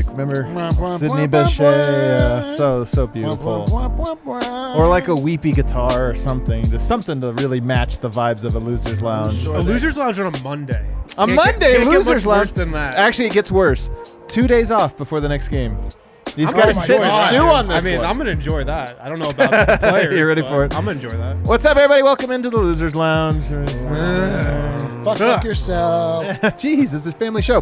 music. Remember Sidney Bechet? So beautiful. Or like a weepy guitar or something. Just something to really match the vibes of a Loser's Lounge. A Loser's Lounge on a Monday. Loser's Lounge. Worse than that. Actually, it gets worse. 2 days off before the next game. He's got to sit and stew on this. I mean, one. I'm going to enjoy that. I don't know about the players. You're ready for it? I'm going to enjoy that. What's up, everybody? Welcome into the Losers Lounge. Fuck yourself. Jeez, this is a family show.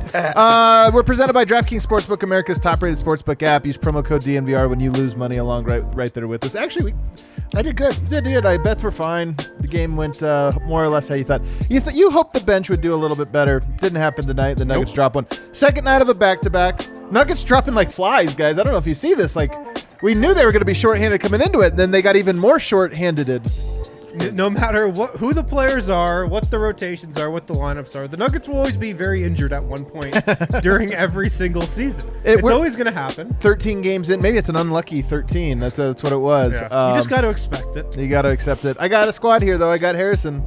We're presented by DraftKings Sportsbook, America's top-rated sportsbook app. Use promo code DNVR when you lose money along right there with us. Actually, I did good. Did. I bets were fine. The game went more or less how you thought. You hoped the bench would do a little bit better. Didn't happen tonight. The Nuggets dropped one. Second night of a back-to-back. Nuggets dropping like flies, guys. I don't know if you see this. Like, we knew they were going to be shorthanded coming into it, and then they got even more shorthanded. No matter who the players are, what the rotations are, what the lineups are, the Nuggets will always be very injured at one point during every single season. It's always going to happen. 13 games in. Maybe it's an unlucky 13. That's what it was. Yeah. You just got to expect it. You got to accept it. I got a squad here, though. I got Harrison.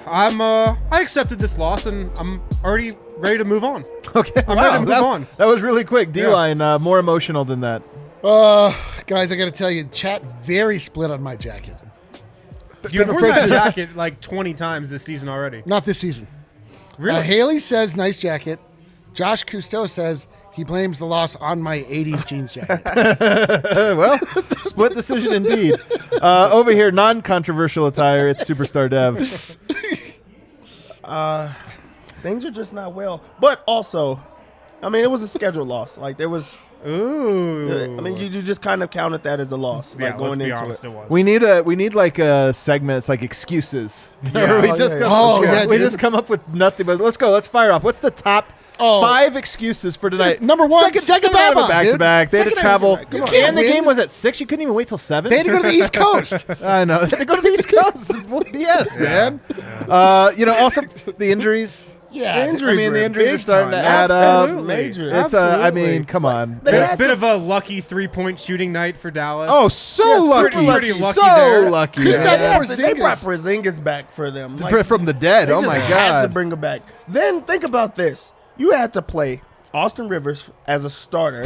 I accepted this loss, and I'm already ready to move on. Okay. I'm ready to move on. That was really quick. D-line, more emotional than that. Guys, I got to tell you, chat very split on my jacket. You've worn that jacket like 20 times this season already. Not this season. Really? Haley says, nice jacket. Josh Cousteau says he blames the loss on my 80s jeans jacket. Well, split decision indeed. Over here, non-controversial attire, it's Superstar Dev. Things are just not well. But also, I mean, it was a scheduled loss. Like, there was... Ooh. I mean, you just kind of counted that as a loss. Yeah, like going let's be into honest, it. it was. We need like a segment. It's like excuses. Yeah. We just come up with nothing. But let's go. Let's fire off. What's the top 5 excuses for tonight? Number one, second back-to-back. They had to travel. And the game was at 6. You couldn't even wait till 7. They had to go to the East Coast. I know. They had to go to the East Coast. BS, man. Also the injuries. Yeah, the injuries are starting to add up. Major. It's I mean, come on. Bit of a lucky 3-point shooting night for Dallas. Oh, lucky. Pretty lucky so there. lucky. They brought Porzingis back for them. From the dead. Oh, my God. Had to bring him back. Then think about this. You had to play Austin Rivers as a starter.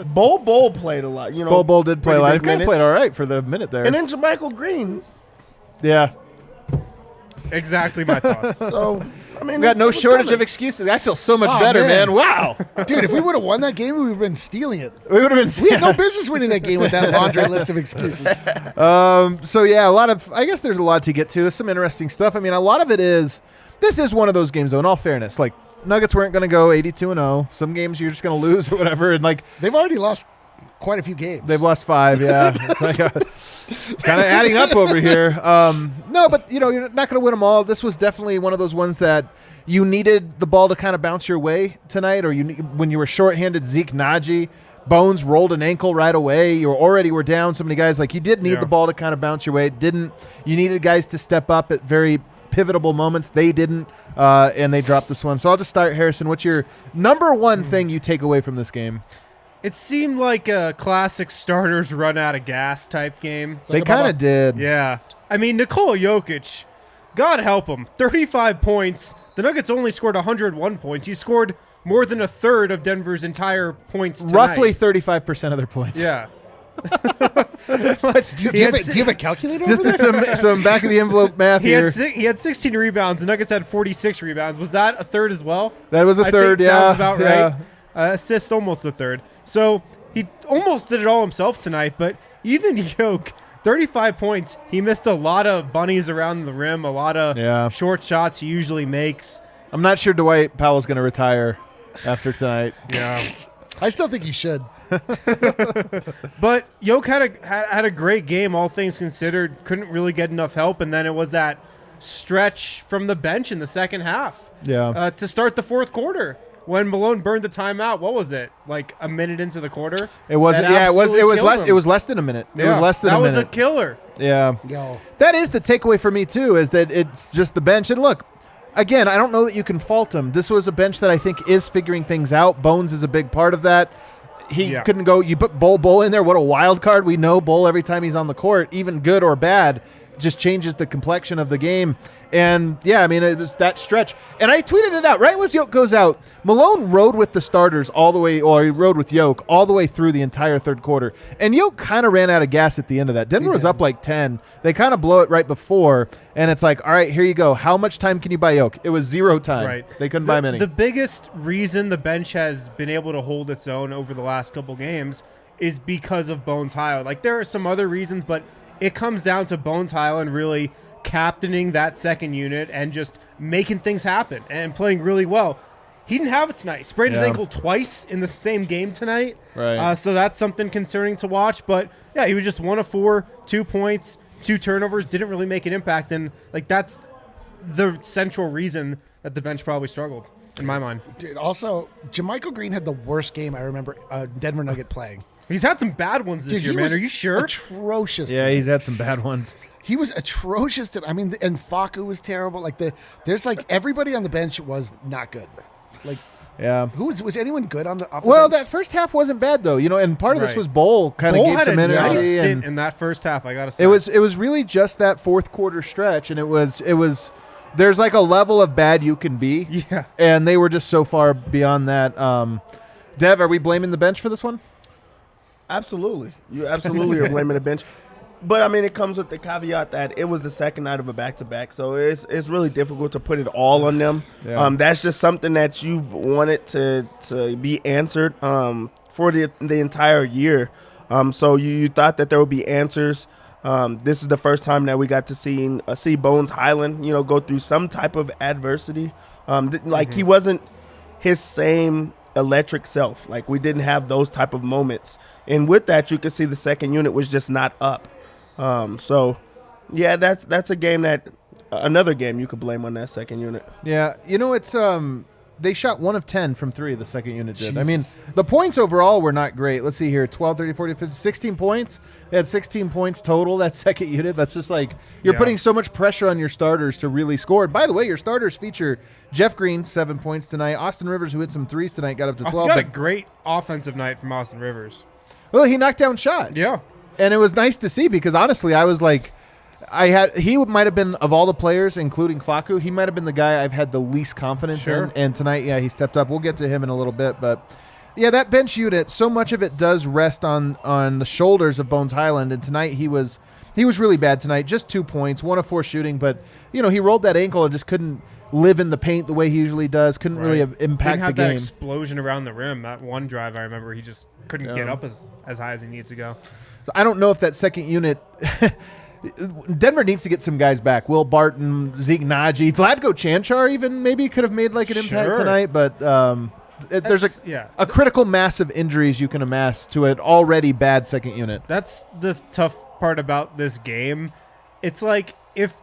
Bol Bol played a lot. Bol Bol did play a lot. He kind of played all right for the minute there. And then JaMychal Green. Yeah. Exactly my thoughts. So... I mean, we got no shortage of excuses. I feel so much better, man. Wow. Dude, if we would have won that game, we would have been stealing it. We would have been. We had no business winning that game with that laundry list of excuses. So yeah, I guess there's a lot to get to. There's some interesting stuff. I mean, a lot of it is, this is one of those games, though, in all fairness. Like, Nuggets weren't going to go 82-0. Some games you're just going to lose or whatever. And like, they've already lost quite a few games. They've lost 5, yeah. Kind of adding up over here. No, but you're not going to win them all. This was definitely one of those ones that you needed the ball to kind of bounce your way tonight, or when you were shorthanded, Zeke Naji, Bones rolled an ankle right away. You were down so many guys. Like, you did need the ball to kind of bounce your way. It didn't. You needed guys to step up at very pivotal moments. They didn't, and they dropped this one. So I'll just start, Harrison. What's your number one thing you take away from this game? It seemed like a classic starters run out of gas type game. They kind of did. Yeah. I mean, Nikola Jokic, God help him, 35 points. The Nuggets only scored 101 points. He scored more than a third of Denver's entire points tonight. Roughly 35% of their points. Yeah. Do you have a calculator? Just did some back of the envelope math here. He had 16 rebounds. The Nuggets had 46 rebounds. Was that a third as well? That was a third. Think yeah, sounds about right. Assist almost a third. So he almost did it all himself tonight. But even Jokic, 35 points. He missed a lot of bunnies around the rim. A lot of short shots he usually makes. I'm not sure Dwight Powell's going to retire after tonight. Yeah. I still think he should. But Jokic had a great game, all things considered. Couldn't really get enough help, and then it was that stretch from the bench in the second half. Yeah. To start the fourth quarter when Malone burned the timeout. What was it? Like a minute into the quarter? It wasn't. Yeah, it was less. It was less than a minute. It was less than a minute. That was a killer. Yeah. Yo. That is the takeaway for me too. Is that it's just the bench. And look, again, I don't know that you can fault him. This was a bench that I think is figuring things out. Bones is a big part of that. He couldn't go. You put Bol Bol in there. What a wild card. We know Bol every time he's on the court, even good or bad, just changes the complexion of the game. And, yeah, I mean, it was that stretch. And I tweeted it out. Right when Yoke goes out, Malone rode with the starters all the way, or he rode with Yoke all the way through the entire third quarter. And Yoke kind of ran out of gas at the end of that. Denver was up like 10. They kind of blow it right before. And it's like, all right, here you go. How much time can you buy Yoke? It was 0 time. Right. They couldn't buy many. The biggest reason the bench has been able to hold its own over the last couple games is because of Bones Hyland. Like, there are some other reasons, but it comes down to Bones Hyland really captaining that second unit and just making things happen and playing really well. He didn't have it tonight. Sprained his ankle twice in the same game tonight. Right. So that's something concerning to watch. But, yeah, he was just 1 of 4, 2 points, 2 turnovers, didn't really make an impact. And, like, that's the central reason that the bench probably struggled, in my mind. Dude, also, Jermichael Green had the worst game I remember Denver Nugget playing. He's had some bad ones this year, man. Are you sure? Atrocious. Yeah, he's had some bad ones. He was atrocious. I mean, and Facu was terrible. Like there's like everybody on the bench was not good. Like, yeah, who was anyone good on the? Off the Well, bench? that first half wasn't bad though, and part of this Right. was Bol kind of gave had some a energy. nice stint And in that first half. I gotta say, it was really just that fourth quarter stretch, and it was. There's like a level of bad you can be, Yeah. and they were just so far beyond that. Dev, are we blaming the bench for this one? Absolutely. You absolutely are blaming the bench. But, I mean, it comes with the caveat that it was the second night of a back-to-back, so it's really difficult to put it all on them. Yeah. That's just something that you've wanted to be answered for the entire year. So you thought that there would be answers. This is the first time that we got to see Bones Hyland, go through some type of adversity. He wasn't his same electric self. Like, we didn't have those type of moments. And with that, you could see the second unit was just not up. So, yeah, that's a game another game you could blame on that second unit. Yeah, it's they shot 1 of 10 from 3, the second unit did. Jesus. I mean, the points overall were not great. Let's see here, 12, 30, 40, 50, 16 points. They had 16 points total, that second unit. That's just like you're putting so much pressure on your starters to really score. And by the way, your starters feature Jeff Green, 7 points tonight. Austin Rivers, who hit some threes tonight, got up to 12. Got a great offensive night from Austin Rivers. Well, he knocked down shots. Yeah. And it was nice to see because, honestly, I was like, he might have been, of all the players, including Facu, he might have been the guy I've had the least confidence in. And tonight, he stepped up. We'll get to him in a little bit. But, yeah, that bench unit, so much of it does rest on the shoulders of Bones Hyland. And tonight he was really bad tonight. Just 2 points, 1 of 4 shooting. But, he rolled that ankle and just couldn't live in the paint the way he usually does. Couldn't really impact Didn't have the game. that explosion around the rim. That one drive, I remember, he just couldn't get up as high as he needs to go. I don't know if that second unit Denver needs to get some guys back. Will Barton, Zeke Naji, Vlatko Chanchar even maybe could have made like an impact tonight, but there's a critical mass of injuries you can amass to an already bad second unit. That's the tough part about this game. It's like if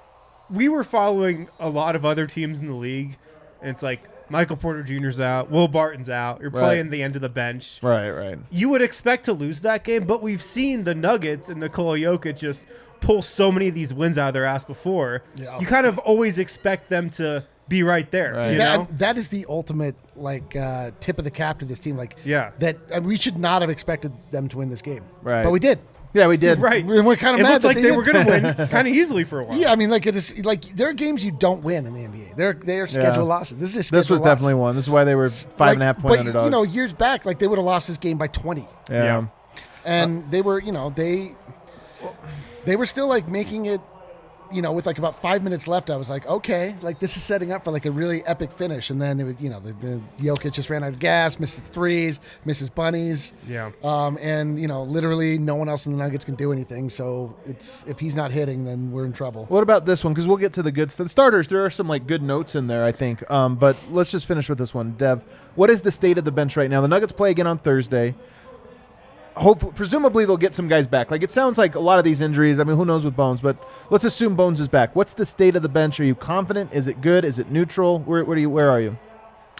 we were following a lot of other teams in the league, and it's like Michael Porter Jr.'s out, Will Barton's out, you're playing the end of the bench. Right. You would expect to lose that game, but we've seen the Nuggets and Nikola Jokic just pull so many of these wins out of their ass before. Yeah. You kind of always expect them to be right there. Right. That is the ultimate tip of the cap to this team. We should not have expected them to win this game. Right. But we did. Yeah, we did. Right. We're kind of mad. It looked like they were going to win kind of easily for a while. Yeah, I mean, it is like there are games you don't win in the NBA. They are scheduled losses. This was definitely one. This is why they were 5.5 point underdogs. But years back, they would have lost this game by 20. Yeah. And they were, they were still making it. With about 5 minutes left, I was like, okay, this is setting up for a really epic finish. And then it was, the Jokic just ran out of gas, misses threes, misses bunnies. Yeah. And literally no one else in the Nuggets can do anything. So if he's not hitting, then we're in trouble. What about this one? Because we'll get to the good stuff. The starters, there are some good notes in there, I think. But let's just finish with this one. Dev, what is the state of the bench right now? The Nuggets play again on Thursday. Hopefully, presumably they'll get some guys back. It sounds like a lot of these injuries, I mean, who knows with Bones, but let's assume Bones is back. What's the state of the bench? Are you confident? Is it good? Is it neutral? Where are you?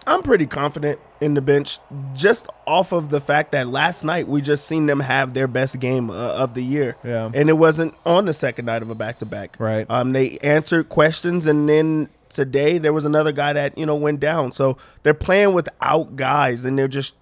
I'm pretty confident in the bench just off of the fact that last night we just seen them have their best game of the year. Yeah. And it wasn't on the second night of a back-to-back. Right. They answered questions, and then today there was another guy that, went down. So they're playing without guys, and they're just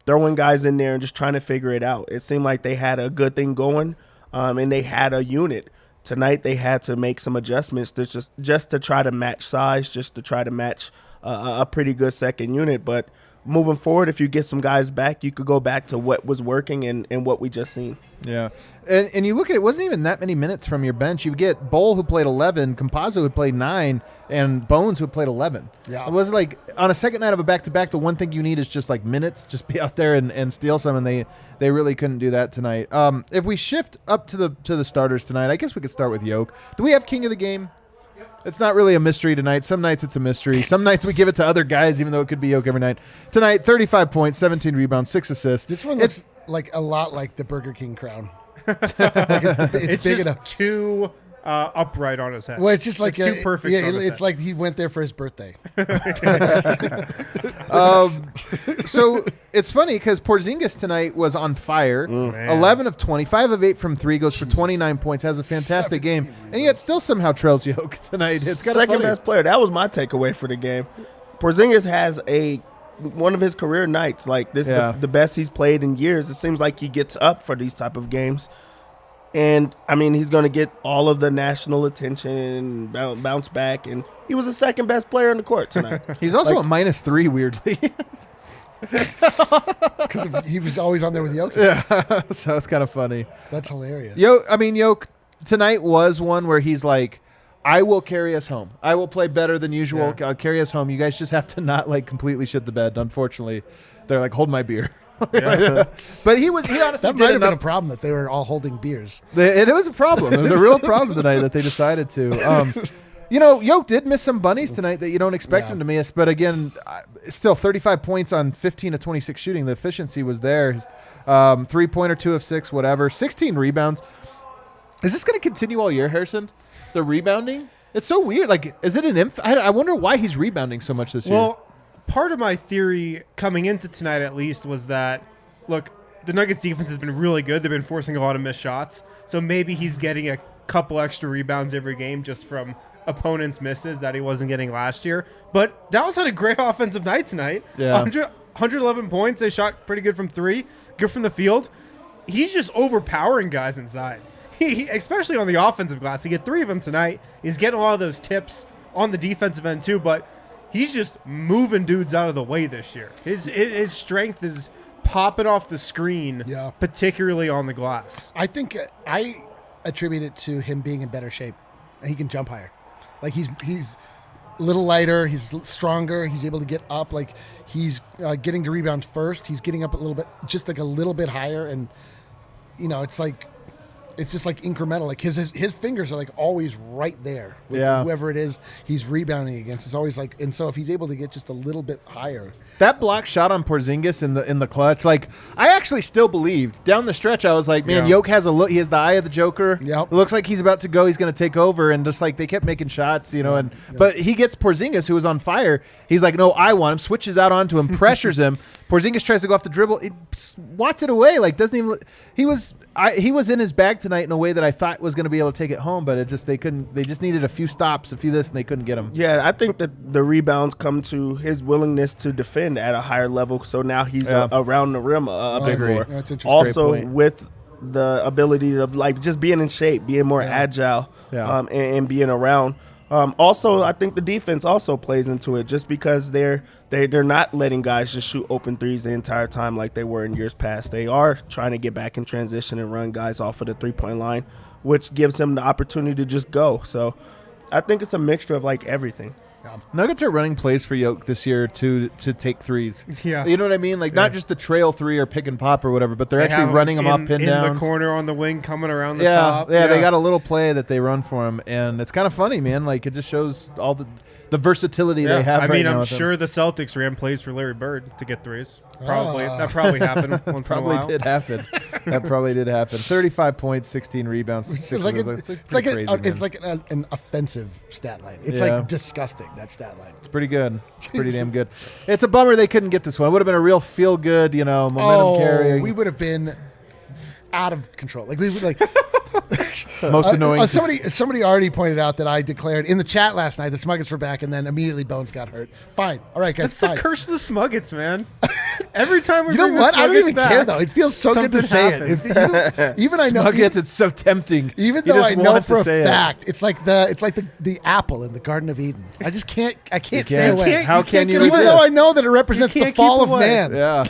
throwing guys in there and just trying to figure it out. It seemed like they had a good thing going, and they had a unit. tonight they had to make some adjustments to just to try to match size, just to try to match a pretty good second unit. But moving forward, if you get some guys back, you could go back to what was working and what we just seen. Yeah. And you look at it, wasn't even that many minutes from your bench. You get Bol, who played 11, Campazzo, who played 9, and Bones, who played 11. Yeah. It was like on a second night of a back-to-back, the one thing you need is just like minutes. Just be out there and steal some, and they really couldn't do that tonight. If we shift up to the starters tonight, I guess we could start with Yoke. Do we have king of the game? It's not really a mystery tonight. Some nights it's a mystery. Some nights we give it to other guys, even though it could be Yoke every night. Tonight, 35 points, 17 rebounds, 6 assists. This one looks like a lot like the Burger King crown. It's It's big just enough. too upright on his head. Well, it's just like too perfect. Yeah, on his it's head. like he went there for his birthday. So it's funny because Porzingis tonight was on fire. Man. 11 of 20, 5 of 8 from 3, goes for 29 points, has a fantastic game, and yet still somehow trails Yoke tonight. It's kind of Second funny. best player. That was my takeaway for the game. Porzingis has one of his career nights. Like this, Yeah. the best he's played in years. It seems like he gets up for these type of games. And, I mean, he's going to get all of the national attention, bounce back. And he was the second best player on the court tonight. He's also Like- a -3, weirdly. Because he was always on there with Jokic. Yeah, so it's kind of funny. That's hilarious. Yoke tonight was one where he's like, I will carry us home. I will play better than usual. Yeah. I'll carry us home. You guys just have to not like completely shit the bed. Unfortunately, they're like, hold my beer. Yeah. But he honestly That did might have been a enough. problem that they were all holding beers. It was a problem. It was a real problem tonight that they decided to. Yoke did miss some bunnies tonight that you don't expect Yeah. him to miss. But again, still 35 points on 15 of 26 shooting. The efficiency was there. His, 3-pointer, 2 of 6, whatever. 16 rebounds. Is this going to continue all year, Harrison? The rebounding? It's so weird. Like, is it an I wonder why he's rebounding so much this year. Well, part of my theory coming into tonight, at least, was that, look, the Nuggets defense has been really good. They've been forcing a lot of missed shots. So maybe he's getting a couple extra rebounds every game just from opponents' misses that he wasn't getting last year. But Dallas had a great offensive night tonight. Yeah. 111 points. They shot pretty good from 3, good from the field. He's just overpowering guys inside. He especially on the offensive glass. He get 3 of them tonight. He's getting a lot of those tips on the defensive end too, but he's just moving dudes out of the way this year. His strength is popping off the screen, Yeah. particularly on the glass. I think I attribute it to him being in better shape, and he can jump higher. Like he's a little lighter, he's stronger, he's able to get up. Like he's getting to rebound first. He's getting up a little bit, just like a little bit higher, and it's just like incremental. Like his fingers are like always right there with whoever it is he's rebounding against. It's always like, and so if he's able to get just a little bit higher. that block shot on Porzingis in the clutch, like I actually still believed down the stretch. I was like, man, Yeah. Yoke has a look. He has the eye of the Joker. Yep. It looks like he's about to go. He's going to take over, and just like they kept making shots, but he gets Porzingis, who was on fire. He's like, no, I want him. Switches out onto him, pressures him. Porzingis tries to go off the dribble. It swats it away. Like doesn't even. He was in his bag tonight in a way that I thought was going to be able to take it home, but they couldn't. They just needed a few stops, a few this, and they couldn't get him. Yeah, I think that the rebounds come to his willingness to defend at a higher level. So now he's around the rim a bit agree. more. That's interesting. Also, Great point. with the ability of like just being in shape, being more agile, Yeah. and being around. Also, I think the defense also plays into it, just because they're not letting guys just shoot open threes the entire time like they were in years past. They are trying to get back in transition and run guys off of the 3-point line, which gives them the opportunity to just go. So I think it's a mixture of like everything. Nuggets are running plays for Yoke this year to take threes. Yeah. You know what I mean? Like not just the trail 3 or pick and pop or whatever, but they're They actually have running them off in pin the downs. corner on the wing, coming around the Yeah, top. yeah, they got a little play that they run for him, and it's kind of funny, man. Like it just shows all the versatility they have. I right mean, now I'm with them. sure the Celtics ran plays for Larry Bird to get 3s. Probably Ah. that probably happened once in a Probably while. did happen. That probably did happen. 35 points, 16 rebounds. It's 6 like assists. it's pretty like crazy, man. it's like an offensive stat line. It's Yeah. like disgusting, that stat line. It's pretty good. It's pretty damn good. It's a bummer they couldn't get this one. It would have been a real feel good, momentum carrier. We would have been out of control. Like we would like Most annoying. Somebody already pointed out that I declared in the chat last night the Smuggets were back, and then immediately Bones got hurt. Fine. All right, guys. That's the curse of the Smuggets, man. Every time we bring the what? I don't Smuggets even back, care though. It feels so good to say happens. it. Even I know. Smuggets, it's so tempting. Even though I know for a fact, it's like the apple in the Garden of Eden. I just can't. I can't stay away. How can you? Even though I know that it represents the fall of man. Yeah.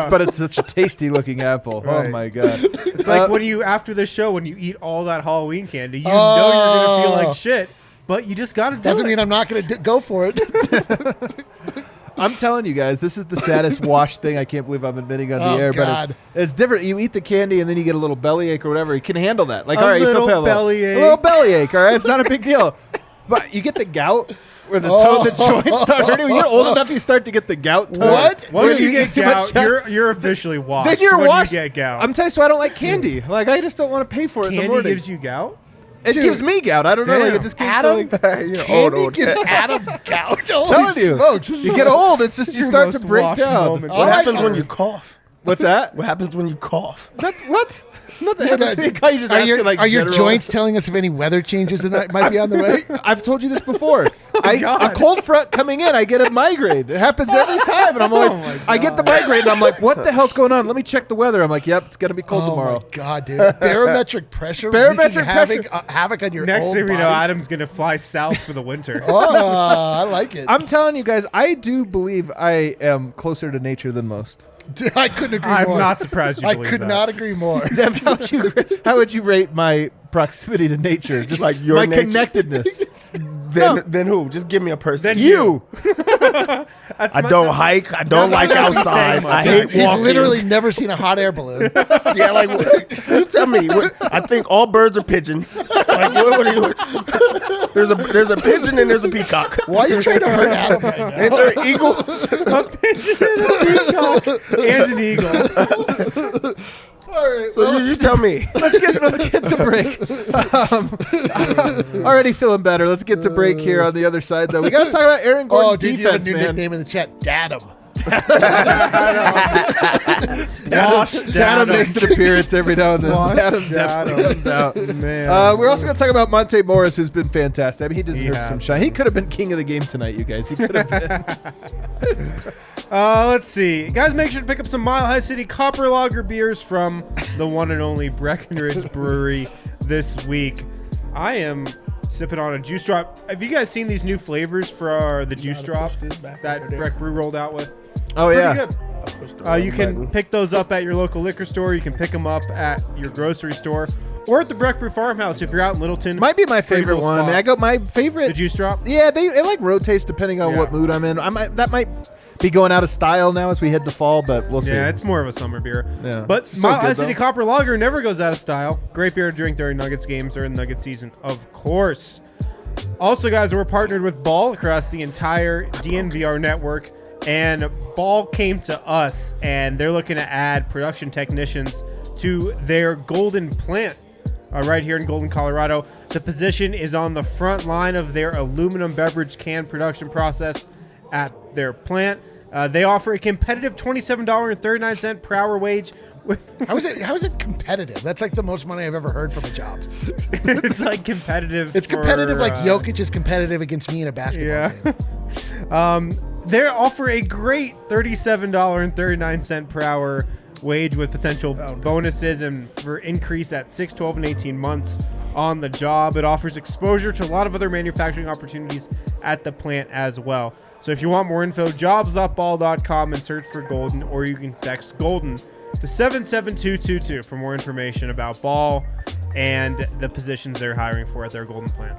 But it's such a tasty looking apple. Right. Oh my god. It's like when you after the show when you eat all that Halloween candy, you know you're gonna feel like shit, but you just gotta do it. Doesn't mean I'm not gonna go for it. I'm telling you guys, this is the saddest wash thing I can't believe I'm admitting on the air. God. But it's different. You eat the candy and then you get a little bellyache or whatever. You can handle that. Like, A all right, you little feel bellyache. a little bellyache. All right, it's not a big deal. But you get the gout where the joints start hurting. When you're old enough, you start to get the gout. What? Once you eat get too much gout, you're officially washed. Then you're when washed. You get gout. I'm telling you, so I don't like candy. Like, I just don't want to pay for it in the Candy morning. gives you gout? It gives me gout. I don't know. Like, it just gives Adam, me, candy gives Adam gout. telling you, Smokes, you get old. It's just you Your start to most break washed down. moment. What happens when you cough? What's that? What happens when you cough? What? Nothing happens to me. You just asking, like, are your general- joints telling us if any weather changes might be on the way? I've told you this before. A God. cold front coming in, I get a migraine. It happens every time, and I'm always. I get the migraine, and I'm like, "What the hell's going on?" Let me check the weather. I'm like, "Yep, it's gonna be cold tomorrow." Oh my god, dude! Barometric pressure. Barometric having pressure. havoc on your Next own thing we know, body. Adam's going to fly south for the winter. Oh, I like it. I'm telling you guys, I do believe I am closer to nature than most. I couldn't agree I'm more. not surprised you I believe could that. not agree more. Deb, how would you rate my proximity to nature? Just Like your my nature? connectedness. Then who? Just give me a person. Then You. I don't hike. I don't like outside. I hate He's walking. literally never seen a hot air balloon. Yeah, like you tell me. I think all birds are pigeons. Like what are you? There's a pigeon and there's a peacock. Why are you trying to hurt Adam right now? Ain't there an eagle? A pigeon and a peacock and an eagle. All right. So you tell me. Let's get to break. Already feeling better. Let's get to break here on the other side, though. We got to talk about Aaron Gordon's Oh, dude, you have a defense, new man. nickname in the chat, Dadam. Data makes an appearance every now and then. Wash Data definitely comes out. Man. We're also going to talk about Monte Morris, who's been fantastic. I mean, he deserves has some shine. He could have been king of the game tonight, you guys. He could have been. Let's see. Guys, make sure to pick up some Mile High City Copper Lager beers from the one and only Breckenridge Brewery this week. I am sipping on a juice drop. Have you guys seen these new flavors for the juice drop that Breck Brew rolled out with? Oh, Pretty yeah. good. You can pick those up at your local liquor store. You can pick them up at your grocery store or at the Breck Brew Farmhouse if you're out in Littleton. Might be my favorite little one. spot. I got my favorite. The juice drop? Yeah, it like rotates depending on Yeah. what mood I'm in. That might be going out of style now as we head to fall, but we'll see. Yeah, it's more of a summer beer. Yeah. But It's so Mile High good, City though. Copper Lager never goes out of style. Great beer to drink during Nuggets games during Nugget season, of course. Also, guys, we're partnered with Ball across the entire DNVR network. And Ball came to us, and they're looking to add production technicians to their Golden plant right here in Golden, Colorado. The position is on the front line of their aluminum beverage can production process at their plant. They offer a competitive $27.39 per hour wage. How is it competitive? That's like the most money I've ever heard from a job. It's like competitive. It's competitive for, like Jokic is competitive against me in a basketball game. They offer a great $37.39 per hour wage with potential bonuses and for increase at 6, 12, and 18 months on the job. It offers exposure to a lot of other manufacturing opportunities at the plant as well. So if you want more info, jobs.ball.com and search for Golden, or you can text Golden to 77222 for more information about Ball and the positions they're hiring for at their Golden plant.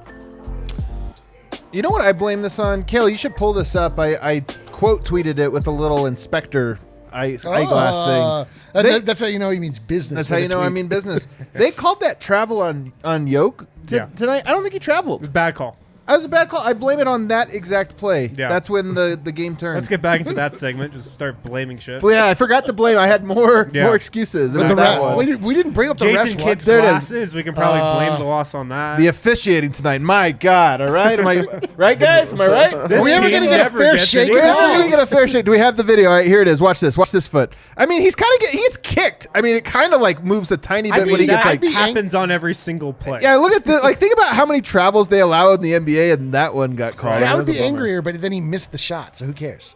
You know what I blame this on? Kale, you should pull this up. I quote tweeted it with a little inspector eyeglass thing. That's how you know he means business. That's how you know I mean business. They called that travel on Yoke tonight. I don't think he traveled. Bad call. was a bad call. I blame it on that exact play. Yeah. That's when the game turned. Let's get back into that segment. Just start blaming shit. Well, yeah, I forgot to blame. I had more excuses. But That one. we didn't bring up the Jason refs Kidd's There it is. glasses. We can probably blame the loss on that. The officiating tonight. My God. All right. Am I right, guys? Am I right? This Are we ever team going to get a never fair gets shake? any We're never calls. going to get a fair shake. Do we have the video? All right, here it is. Watch this. Watch this foot. I mean, he gets kicked. I mean, it kind of like moves a tiny bit when he gets that like. happens on every single play. Yeah, look at the think about how many travels they allow in the NBA, and that one got called. See, I That would was a be bummer. angrier, but then he missed the shot, so who cares?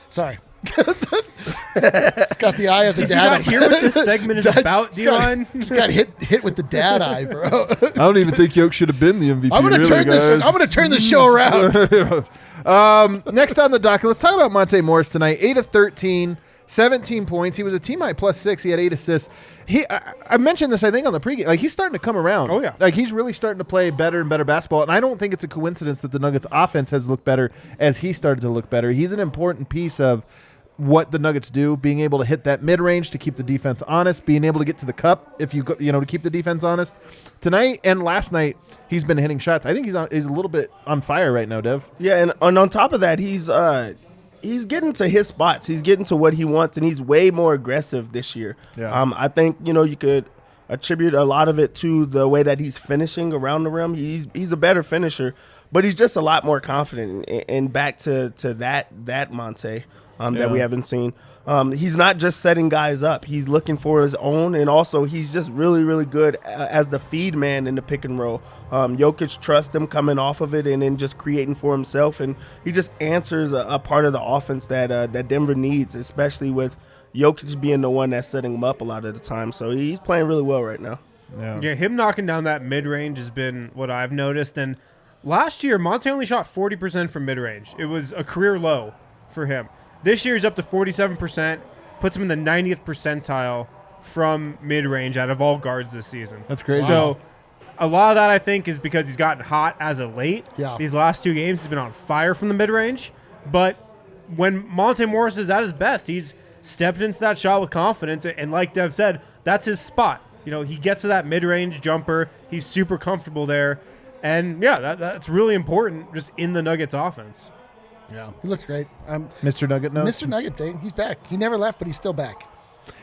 Sorry. Just got the eye of the Did you dad. not hear what this segment is about, Dion? Just got hit with the dad eye, bro. I don't even think Yoke should have been the MVP. I'm gonna turn the show around. Next on the docket, let's talk about Monte Morris tonight. 8 of 13, 17 points. He was a team high +6. He had 8 assists. I mentioned this, I think, on the pregame. Like, he's starting to come around. Oh, yeah. Like, he's really starting to play better and better basketball. And I don't think it's a coincidence that the Nuggets offense has looked better as he started to look better. He's an important piece of what the Nuggets do, being able to hit that mid-range to keep the defense honest, being able to get to the cup to keep the defense honest. Tonight and last night, he's been hitting shots. I think he's a little bit on fire right now, Dev. Yeah, and on top of that, he's getting to his spots. He's getting to what he wants, and he's way more aggressive this year. Yeah. I think you could attribute a lot of it to the way that he's finishing around the rim. He's a better finisher, but he's just a lot more confident. And back to that Monte that we haven't seen. He's not just setting guys up. He's looking for his own, and also he's just really, really good as the feed man in the pick and roll. Jokic trusts him coming off of it and then just creating for himself, and he just answers a part of the offense that Denver needs, especially with Jokic being the one that's setting him up a lot of the time. So he's playing really well right now. Yeah, him knocking down that mid-range has been what I've noticed. And last year, Monte only shot 40% from mid-range. It was a career low for him. This year, he's up to 47%, puts him in the 90th percentile from mid-range out of all guards this season. That's crazy. So a lot of that, I think, is because he's gotten hot as of late. Yeah. These last 2 games, he's been on fire from the mid-range. But when Monte Morris is at his best, he's stepped into that shot with confidence. And like Dev said, that's his spot. He gets to that mid-range jumper. He's super comfortable there. And, yeah, that's really important just in the Nuggets offense. Yeah, he looks great. Mr. Nugget knows. Mr. Nugget, he's back. He never left, but he's still back.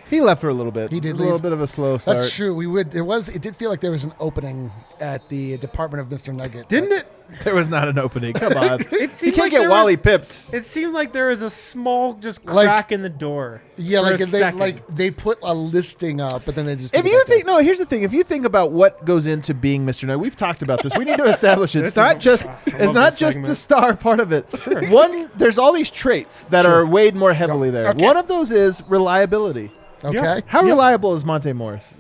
He left for a little bit. He did a little leave. bit of a slow start. That's true. It did feel like there was an opening at the Department of Mr. Nugget. Didn't it? There was not an opening. Come on. It He seemed can't like get there Wally was- pipped. It seemed like there was a small just Like- crack in the door. Yeah, for like a second. they put a listing up, but then they just. If took it you back think down. no, here's the thing. If you think about what goes into being Mr. Nugget, we've talked about this. We need to establish it. This It's not is- just I it's love not this just segment. the star part of it. One, there's all these traits that are weighed more heavily there. Okay. One of those is reliability. Okay, How reliable is Monte Morris?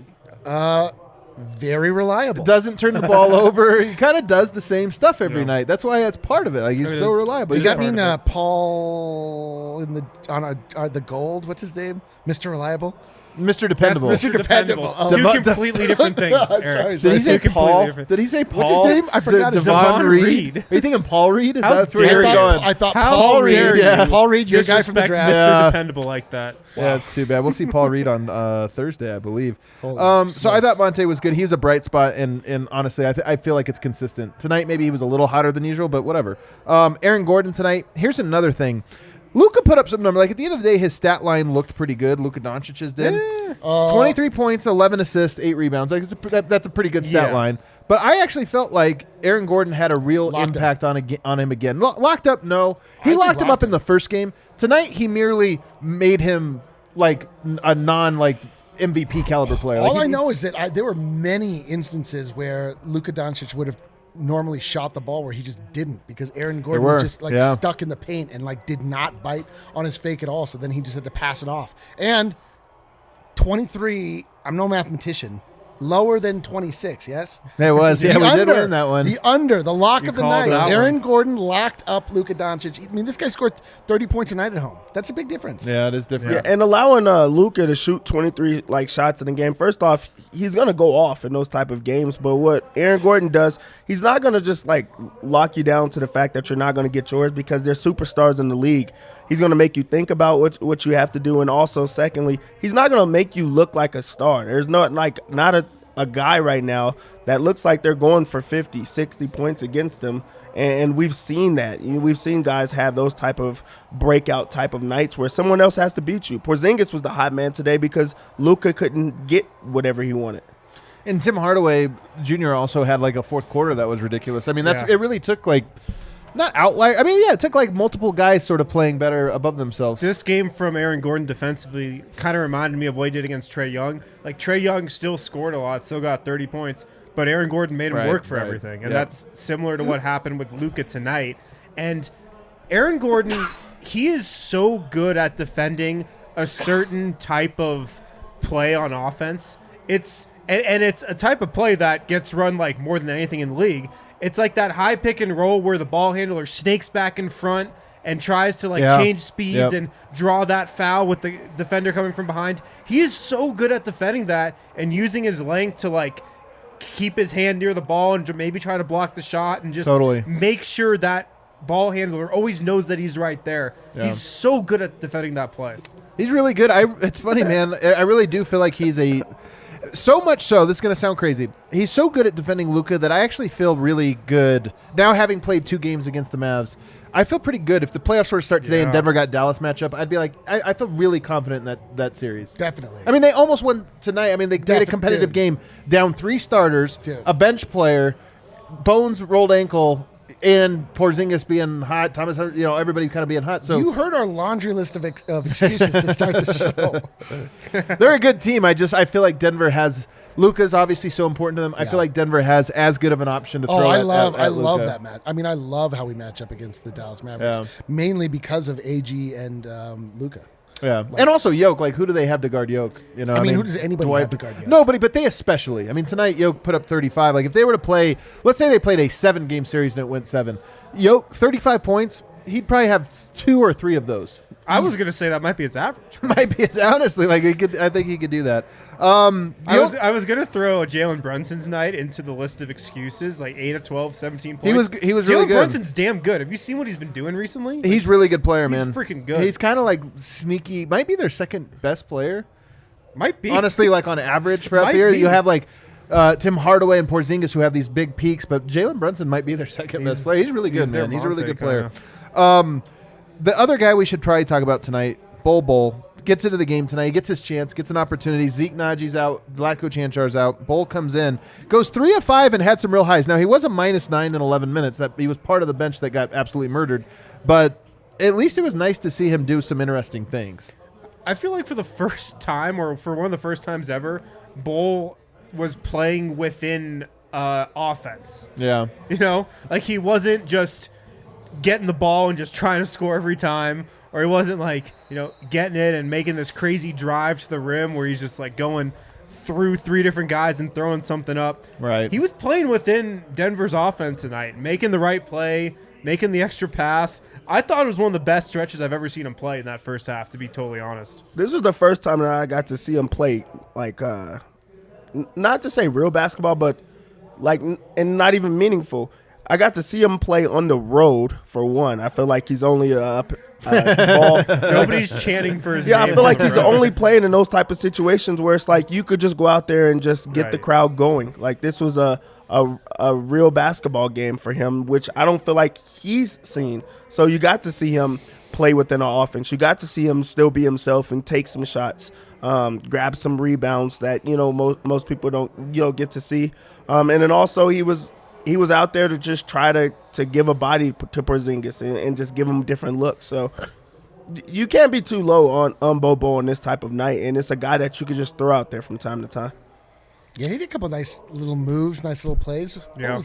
very reliable. Doesn't turn the ball over. He kind of does the same stuff every Yeah. night. That's why that's part of it. Like he's It so is. reliable. Does He's that got- mean Paul on the gold? What's his name? Mr. Reliable. Mr. Dependable? Mr. Dependable. Oh. Two Devon- completely different things. Sorry, Eric. Did he say Two completely Paul? different- Did he say Paul? What's his name? I forgot his name. Devon Devon Reed. Reed. Are you thinking Paul Reed? How That's where dare you're you. going. I thought How Paul Reed. dare you. Paul Reed, your guy from the Disrespect draft. Mr. Yeah. Dependable like that. Yeah, it's too bad. We'll see Paul Reed on Thursday, I believe. Holy So I smokes. thought Monte was good. He's a bright spot, and honestly, I feel like it's consistent. Tonight, maybe he was a little hotter than usual, but whatever. Aaron Gordon tonight. Here's another thing. Luka put up some numbers. Like at the end of the day, his stat line looked pretty good. Luka Doncic's did. 23 points, 11 assists, 8 rebounds. Like that's a pretty good stat Yeah. line. But I actually felt like Aaron Gordon had a real Locked impact on him again. Locked up, no. He think locked him locked up in the first game. Tonight, he merely made him like a MVP caliber player. All Like, I know is that there were many instances where Luka Doncic would have normally shot the ball where he just didn't because Aaron Gordon were, was just like yeah. stuck in the paint and like did not bite on his fake at all. So then he just had to pass it off. And 23, I'm no mathematician, lower than 26, yes? It was. Yeah, The we did under, win that one. The lock You of the called night. that Aaron one. Gordon locked up Luka Doncic. I mean, this guy scored 30 points a night at home. That's a big difference. Yeah, it is different. Yeah, and allowing Luka to shoot 23 shots in a game. First off, he's gonna go off in those type of games. But what Aaron Gordon does, he's not gonna just lock you down to the fact that you're not gonna get yours because they're superstars in the league. He's gonna make you think about what you have to do, and also secondly, he's not gonna make you look like a star. There's not a guy right now that looks like they're going for 50, 60 points against him. And we've seen that. We've seen guys have those type of breakout type of nights where someone else has to beat you. Porzingis was the hot man today because Luka couldn't get whatever he wanted. And Tim Hardaway Jr. also had like a fourth quarter that was ridiculous. I mean, it really took like not outlier. I mean, yeah, it took like multiple guys sort of playing better above themselves. This game from Aaron Gordon defensively kind of reminded me of what he did against Trae Young. Like Trae Young still scored a lot, still got 30 points, but Aaron Gordon made him work for everything. And that's similar to what happened with Luka tonight. And Aaron Gordon, he is so good at defending a certain type of play on offense. It's a type of play that gets run like more than anything in the league. It's like that high pick and roll where the ball handler snakes back in front and tries to change speeds and draw that foul with the defender coming from behind. He is so good at defending that and using his length to keep his hand near the ball and maybe try to block the shot and just make sure that ball handler always knows that he's right there. Yeah. He's so good at defending that play. He's really good. It's funny, man. I really do feel like he's so much so, this is going to sound crazy. He's so good at defending Luka that I actually feel really good. Now having played 2 games against the Mavs, I feel pretty good. If the playoffs were to start today and Denver got Dallas matchup, I'd be like, I feel really confident in that series. Definitely. I mean, they almost won tonight. I mean, they played a competitive game, down 3 starters, a bench player, Bones rolled ankle, and Porzingis being hot, Thomas, everybody kind of being hot. So you heard our laundry list of excuses to start the show. They're a good team. I feel like Denver has Luka's obviously so important to them. I feel like Denver has as good of an option to throw. I love that match. I mean, I love how we match up against the Dallas Mavericks, mainly because of AG and Luka. Yeah, and also Jokic. Who do they have to guard Jokic? I mean, who does anybody have to guard Jokic? Nobody, but they especially. I mean, tonight Jokic put up 35. If they were to play, let's say they played a 7-game series and it went 7. Jokic 35 points. He'd probably have 2 or 3 of those. I was going to say that might be his average. Might be his, honestly. I think he could do that. I was going to throw Jalen Brunson's night into the list of excuses, 8 of 12, 17 points. He was really good. Jalen Brunson's damn good. Have you seen what he's been doing recently? He's really good player, man. He's freaking good. He's kind of sneaky. Might be their second best player. Might be. Honestly, on average for out there, you have Tim Hardaway and Porzingis who have these big peaks, but Jalen Brunson might be their second best player. He's really good, man. He's a really good player. The other guy we should probably talk about tonight, Bol Bol, gets into the game tonight. He gets his chance, gets an opportunity. Zeke Naji's out. Vlatko Chanchar's out. Bol comes in, goes 3 of 5 and had some real highs. Now, he was a -9 in 11 minutes. He was part of the bench that got absolutely murdered. But at least it was nice to see him do some interesting things. I feel like for the first time, or for one of the first times ever, Bol was playing within offense. Yeah. He wasn't just getting the ball and just trying to score every time, or he wasn't getting it and making this crazy drive to the rim where he's just going through 3 different guys and throwing something up. Right. He was playing within Denver's offense tonight, making the right play, making the extra pass. I thought it was one of the best stretches I've ever seen him play in that first half, to be totally honest. This was the first time that I got to see him play, not to say real basketball, but and not even meaningful. I got to see him play on the road, for one. I feel like he's only ball. Nobody's chanting for his name. I feel like he's only playing in those type of situations where it's you could just go out there and just get the crowd going. This was a real basketball game for him, which I don't feel like he's seen. So you got to see him play within an offense. You got to see him still be himself and take some shots, grab some rebounds that most people don't get to see. And then also he was out there to just try to give a body to Porzingis and just give him different looks. So you can't be too low on Bol Bol on this type of night, and it's a guy that you could just throw out there from time to time. Yeah, he did a couple of nice little moves, nice little plays. Yeah.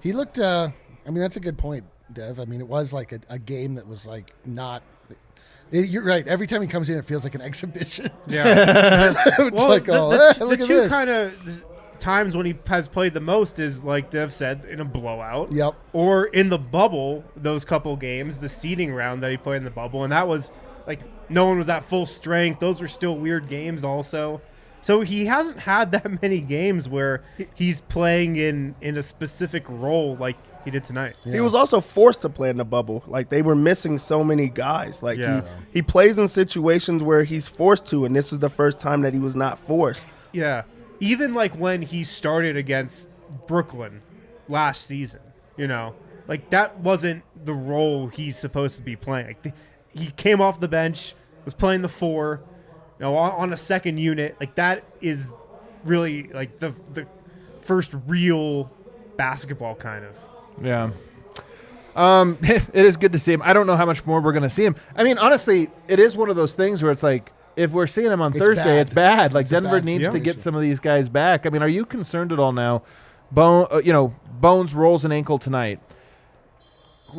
He looked that's a good point, Dev. I mean, it was a game that was not – you're right. Every time he comes in, it feels like an exhibition. Yeah. It's look at two this. kind of times when he has played the most is, like Dev said, in a blowout. Yep. Or in the bubble, those couple games, the seeding round that he played in the bubble. And that was, no one was at full strength. Those were still weird games also. So he hasn't had that many games where he's playing in a specific role like he did tonight. Yeah. He was also forced to play in the bubble. They were missing so many guys. He plays in situations where he's forced to, and this was the first time that he was not forced. Yeah. even like when he started against Brooklyn last season, like that wasn't the role he's supposed to be playing. Like he came off the bench, was playing the 4, on a second unit. Like that is really like the first real basketball kind of. Yeah. It is good to see him. I don't know how much more we're going to see him. I mean, honestly, it is one of those things where it's like, if we're seeing him on Thursday, it's bad. Like Denver needs to get some of these guys back. I mean, are you concerned at all now? Bones rolls an ankle tonight.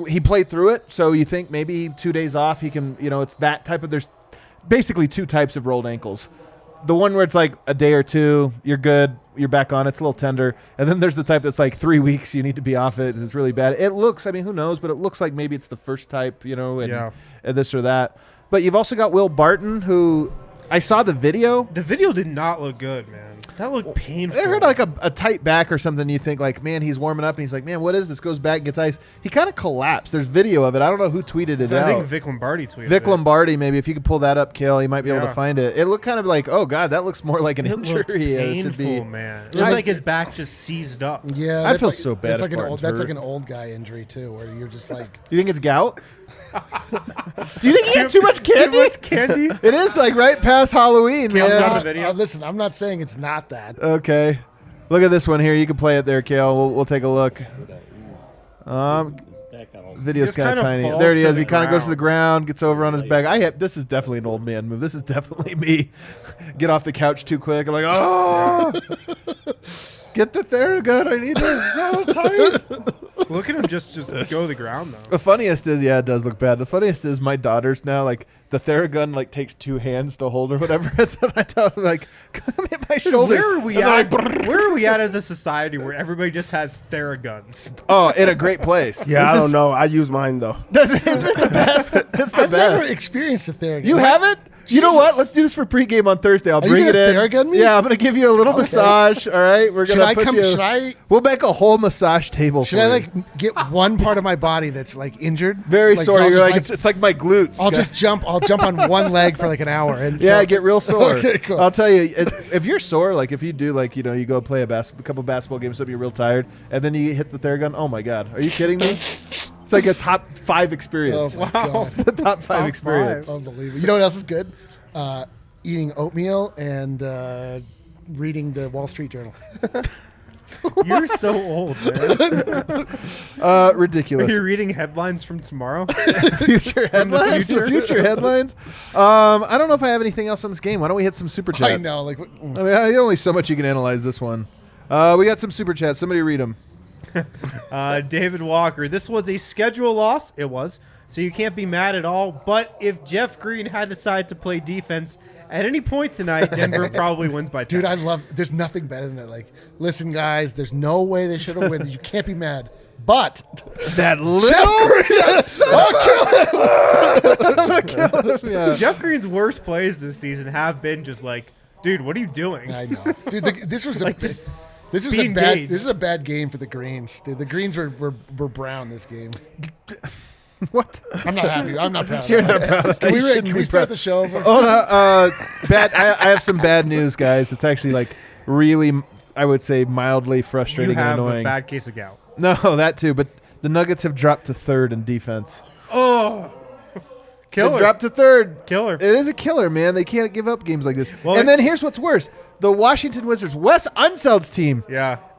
He played through it, so you think maybe 2 days off, he can, it's that type of, there's basically 2 types of rolled ankles. The one where it's like a day or 2, you're good, you're back on, it's a little tender. And then there's the type that's like 3 weeks, you need to be off it, it's really bad. It looks, I mean, who knows, but it looks like maybe it's the first type, and this or that. But you've also got Will Barton, who I saw the video. The video did not look good, man. That looked painful. I heard like a tight back or something. You think like, man, he's warming up, and he's like, man, what is this? Goes back, gets ice. He kind of collapsed. There's video of it. I don't know who tweeted it out. I think Vic Lombardi tweeted it. Vic Lombardi, maybe. If you could pull that up, Kale, you might be able to find it. It looked kind of like, oh, God, that looks more like an injury. Looked painful, it should be. Man. It looked like his back just seized up. Yeah. I feel so bad. That's like an old guy injury, too, where you're just like. You think it's gout? Do you think he had too much candy? Too much candy? It is like right past Halloween, Kale's man. got the video. Listen, I'm not saying it's not that. Okay. Look at this one here. You can play it there, Kale. We'll take a look. Video's kind of tiny. There he is. He kind of goes to the ground, gets over on his back. This is definitely an old man move. This is definitely me. Get off the couch too quick. I'm like, oh, get the Theragun. I need to go tight. Look at him just go to the ground, though. The funniest is, it does look bad. The funniest is my daughters now, like, the Theragun, like, takes 2 hands to hold or whatever. And so I tell them, like, come hit my shoulders. Where are we at as a society where everybody just has Theraguns? Oh, in a great place. Yeah, I don't know. I use mine, though. Is it the best? It's the I've best. never experienced a Theragun. You haven't? You know what? Let's do this for pregame on Thursday. I'll bring it in. Theragun me? Yeah, I'm gonna give you a little massage. All right, we're gonna put you. Should I? We'll make a whole massage table. Should I like get one part of my body that's like injured? Very like, sore. You're like it's like my glutes. I'll just jump. I'll jump on one leg for like an hour. And yeah, get real sore. Okay, cool. I'll tell you, if you're sore, like if you do, like you go play a couple basketball games, so you're real tired, and then you hit the Theragun. Oh my God, are you kidding me? It's like a top 5 experience. Oh my God. The top 5 experience. Unbelievable. You know what else is good? Eating oatmeal and reading the Wall Street Journal. You're so old, man. Ridiculous. Are you reading headlines from tomorrow? Future headlines? the future? Future headlines? I don't know if I have anything else on this game. Why don't we hit some super chats? I know. Like, I mean, there's only so much you can analyze this one. We got some super chats. Somebody read them. David Walker. This was a schedule loss. It was. So you can't be mad at all. But if Jeff Green had decided to play defense at any point tonight, Denver probably wins by 10. Dude, there's nothing better than that. Like, listen, guys, there's no way they should have won. You can't be mad. But that little I'm gonna kill him. Yeah. Jeff Green's worst plays this season have been just like, dude, what are you doing? I know. Dude, this was like this is be a bad engaged. this is a bad game for the Greens. Dude, the Greens were brown this game. What? I'm not happy. I'm not proud. You're not proud. Can we start the show over? Oh no, bad. I have some bad news, guys. It's actually like really, I would say, mildly frustrating You have and annoying. a bad case of gout. No, that too. But the Nuggets have dropped to 3rd in defense. Oh, killer! They dropped to 3rd. Killer. It is a killer, man. They can't give up games like this. Well, and then here's what's worse: the Washington Wizards, Wes Unseld's team,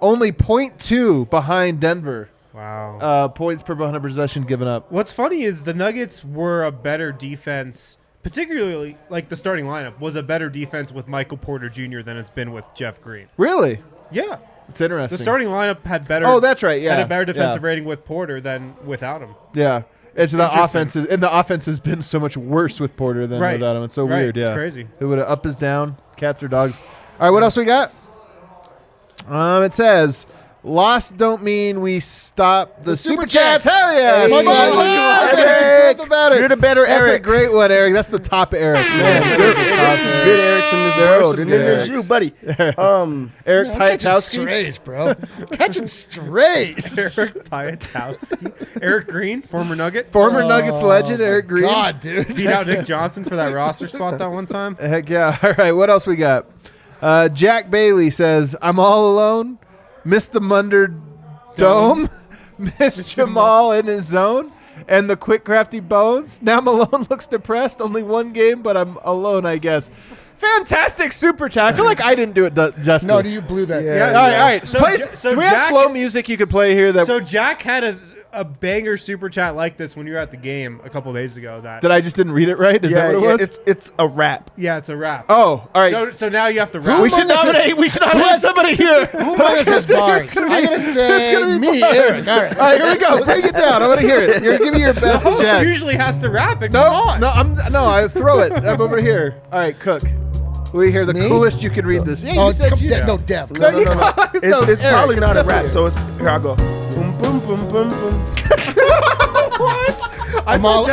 only 0.2 behind Denver. Wow. Points per 100 possession given up. What's funny is the Nuggets were a better defense, particularly like the starting lineup was a better defense with Michael Porter Jr. than it's been with Jeff Green. Really? Yeah. It's interesting. The starting lineup had better. Oh, that's right. Yeah. Had a better defensive rating with Porter than without him. Yeah. It's the offense, and the offense has been so much worse with Porter than without him. It's so weird. Yeah. It's crazy. It would have up is down, cats or dogs. All right. What else we got? It says. Loss don't mean we stop the super chats. Hell yeah! You're the better Eric. That's a great one, Eric. That's the top Eric. Man, good Erics in this world. And then there's you, buddy. Eric Piatowski. Strays, bro. Catching strays. Eric Piatowski. Eric Green, former Nugget. Former Nuggets legend, Eric Green. God, dude. Beat out Nick Johnson for that roster spot that one time. Heck yeah. All right, what else we got? Jack Bailey says, I'm all alone. Miss the Munder Dome. Miss Jamal in his zone. And the quick, crafty bones. Now Malone looks depressed. Only one game, but I'm alone, I guess. Fantastic super chat. I feel like I didn't do it justice. No, you blew that. Yeah. All right. So do we have slow music you could play here? So Jack had a banger super chat like this when you were at the game a couple days ago. That It's a rap. Yeah, it's a rap. Oh, all right. So now you have to rap. We should nominate somebody here. Who has bars? I'm going to say me, Eric. All right. All right, here we go. Break it down. I want to hear it. Give me your best, The host Jack. usually has to rap it. No, Come on. no, I throw it. I'm over here. All right, Cook. We hear the Me? coolest you can read this. Yeah, Oh, you said you. no, Dev. No, you can't. It's Eric, probably not a it's rap. So here I go. Boom, boom, boom, boom, boom. I'm all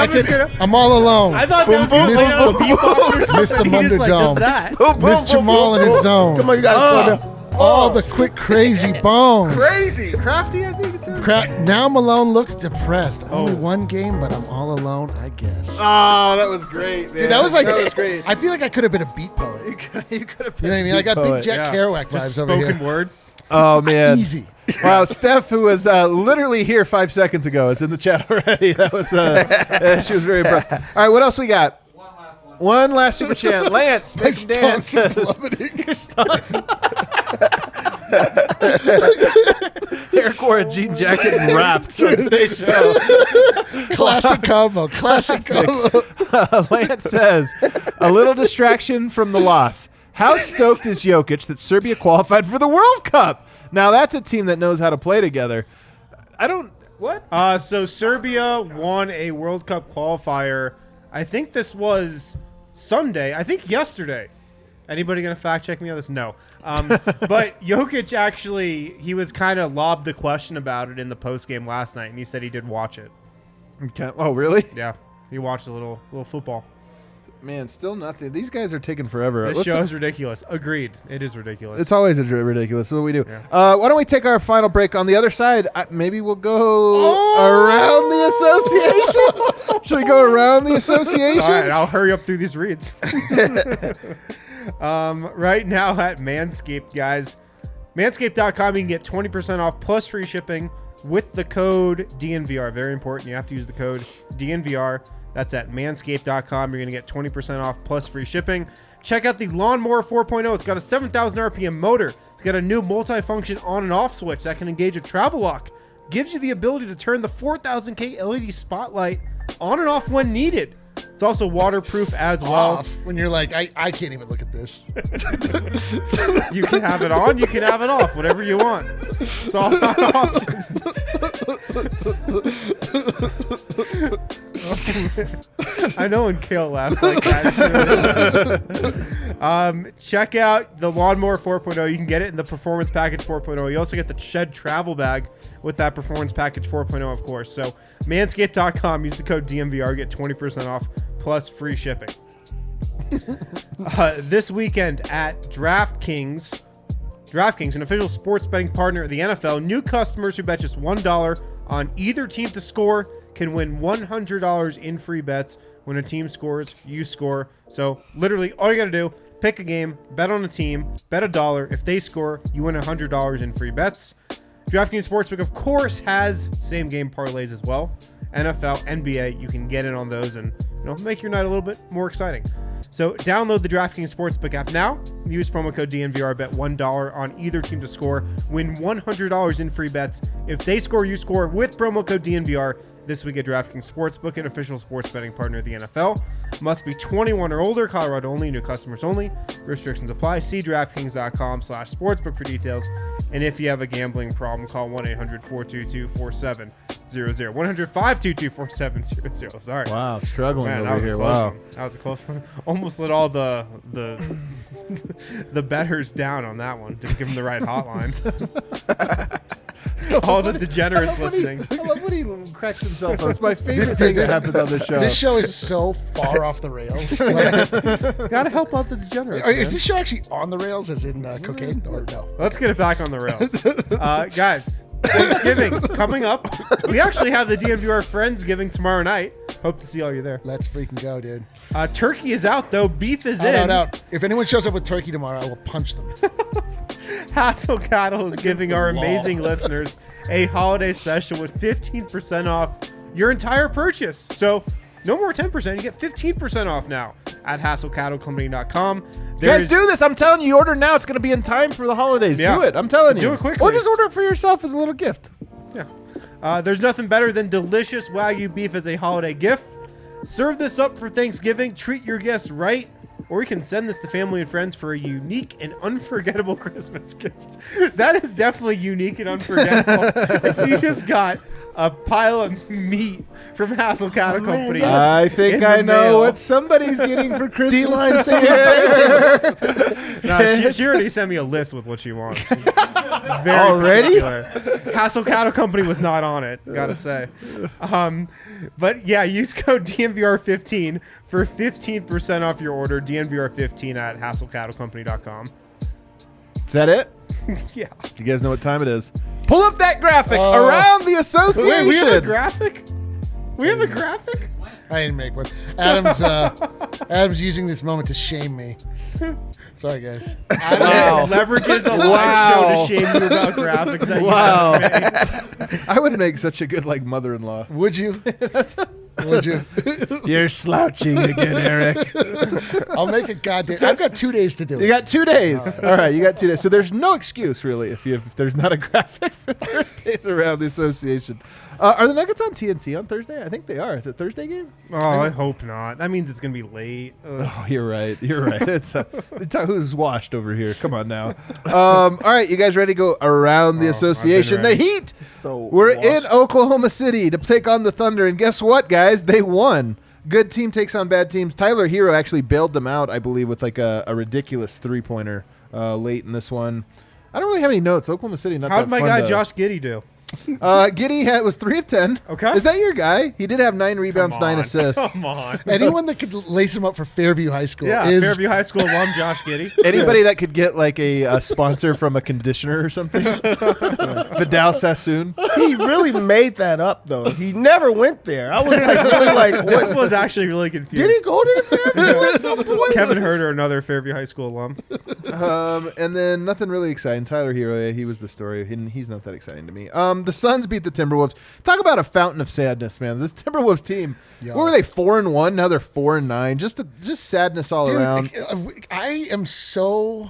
alone. I thought that was going to play out a beatbox or something. Mr. He Munder just Dome. does that. Miss Jamal in his zone. Come on, you guys slow down. All the quick, crazy bones. Crazy. Crafty, I think it says. Now Malone looks depressed. Only one game, but I'm all alone, I guess. Oh, that was great, man. Dude, that was great. I feel like I could have been a beat poet. You could have You know what I mean? I got big Jack Kerouac Just vibes over here. spoken word. Oh, man. Easy. Wow, Steph, who was literally here 5 seconds ago, is in the chat already. That was she was very impressed. All right, what else we got? One last super chat. Lance, My makes Dan stonks are says. plummeting. Your stonks. Eric wore a jean jacket and rapped on today's show. Classic combo. Classic combo. Lance says, a little distraction from the loss. How stoked is Jokic that Serbia qualified for the World Cup? Now, that's a team that knows how to play together. What? So Serbia won a World Cup qualifier. I think this was Sunday. I think yesterday. Anybody going to fact check me on this? No. But Jokic actually, he was kind of lobbed the question about it in the post game last night, and he said he did watch it. Okay. Oh, really? Yeah, he watched a little football. Man, still nothing. These guys are taking forever. This show is ridiculous. Agreed. It is ridiculous. It's always ridiculous. That's what we do. Yeah. Why don't we take our final break? On the other side, maybe we'll go around the association. Should we go around the association? All right, I'll hurry up through these reads. Right now at Manscaped, guys. Manscaped.com, you can get 20% off plus free shipping with the code DNVR. Very important. You have to use the code DNVR. That's at manscaped.com. You're going to get 20% off plus free shipping. Check out the Lawnmower 4.0. It's got a 7,000 RPM motor. It's got a new multi-function on and off switch that can engage a travel lock. Gives you the ability to turn the 4000K LED spotlight on and off when needed. It's also waterproof as well. Off. When you're like, I can't even look at this. You can have it on, you can have it off, whatever you want. It's all options. I know when Kale laughs like that. Check out the Lawnmower 4.0. You can get it in the Performance Package 4.0. You also get the Shed Travel Bag with that Performance Package 4.0, of course. So manscaped.com, use the code DNVR, get 20% off plus free shipping. This weekend at DraftKings, an official sports betting partner of the NFL, new customers who bet just $1 on either team to score can win $100 in free bets. When a team scores, you score. So literally all you got to do, pick a game, bet on a team, bet $1. If they score, you win $100 in free bets. DraftKings Sportsbook, of course, has same game parlays as well. NFL, NBA, you can get in on those and make your night a little bit more exciting. So download the DraftKings Sportsbook app now. Use promo code DNVR. Bet $1 on either team to score. Win $100 in free bets. If they score, you score with promo code DNVR. This week at DraftKings Sportsbook, an official sports betting partner of the NFL. Must be 21 or older. Colorado only. New customers only. Restrictions apply. See DraftKings.com/sportsbook for details. And if you have a gambling problem, call 1-800-422-4700. 1-522-4700. Sorry. Wow, struggling Man, over here. Wow. That was a close one. Almost let all the bettors down on that one. Didn't give them the right hotline. All the degenerates listening. I love when he cracks himself up. It's my favorite thing that happens on this show. This show is so far off the rails. Gotta help out the degenerates. Is this show actually on the rails, as in cocaine, or no? Let's get it back on the rails. Guys, Thanksgiving coming up. We actually have the DNVR Friendsgiving tomorrow night. Hope to see all you there. Let's freaking go, dude. Turkey is out, though. Beef is in. Out. If anyone shows up with turkey tomorrow, I will punch them. Hassel Cattle is giving our amazing listeners a holiday special with 15% off your entire purchase. So no more 10%. You get 15% off now at HassleCattleCompany.com. You guys do this. I'm telling you, you order now. It's going to be in time for the holidays. Yeah. Do it. I'm telling you. Do it quickly. Or just order it for yourself as a little gift. Yeah. There's nothing better than delicious Wagyu beef as a holiday gift. Serve this up for Thanksgiving. Treat your guests right. Or you can send this to family and friends for a unique and unforgettable Christmas gift. That is definitely unique and unforgettable. If you just got a pile of meat from Hassel Cattle Company. I think I know what somebody's getting for Christmas this year. No, she already sent me a list with what she wants. She's very Already? particular. Hassel Cattle Company was not on it, gotta say. But yeah, use code DNVR15 for 15% off your order. DNVR15 at HassleCattleCompany.com. Is that it? Yeah. You guys know what time it is. Pull up that graphic around the association. Wait, we have a graphic? We have a graphic? I didn't make one. Adam's using this moment to shame me. Sorry, guys. Adam leverages a live show to shame you about graphics. That Wow. you haven't made. I would make such a good mother-in-law. Would you? Would you? You're slouching again, Eric. I'll make a goddamn. I've got 2 days to do it. You got 2 days. All right, you got 2 days. So there's no excuse really if there's not a graphic for Thursdays around the association. Are the Nuggets on TNT on Thursday? I think they are. Is it a Thursday game? Oh, I hope not. That means it's gonna be late. Oh, you're right. You're right. It's who's washed over here. Come on now. All right, you guys ready to go around the association? The Heat. We're in Oklahoma City to take on the Thunder, and guess what, guys? They won. Good team takes on bad teams. Tyler Hero actually bailed them out, I believe, with a ridiculous three-pointer late in this one. I don't really have any notes. Oklahoma City, not How'd that my fun guy to- Josh Giddey do? Giddey was 3 of 10. Okay. Is that your guy? He did have 9 rebounds, Come on. 9 assists. Come on. Anyone that could lace him up for Fairview High School Yeah, is Fairview High School alum Josh Giddey. Anybody that could get a sponsor from a conditioner or something? Vidal Sassoon. He really made that up, though. He never went there. I was really Jeff what? was actually really confused. Did he go to the Fairview at some point? Kevin Herter, another Fairview High School alum. And then nothing really exciting. Tyler Hero, he was the story. He's not that exciting to me. The Suns beat the Timberwolves. Talk about a fountain of sadness, man. This Timberwolves team. Yo. What were they, 4-1? Now they're 4-9. Just sadness all around. I am so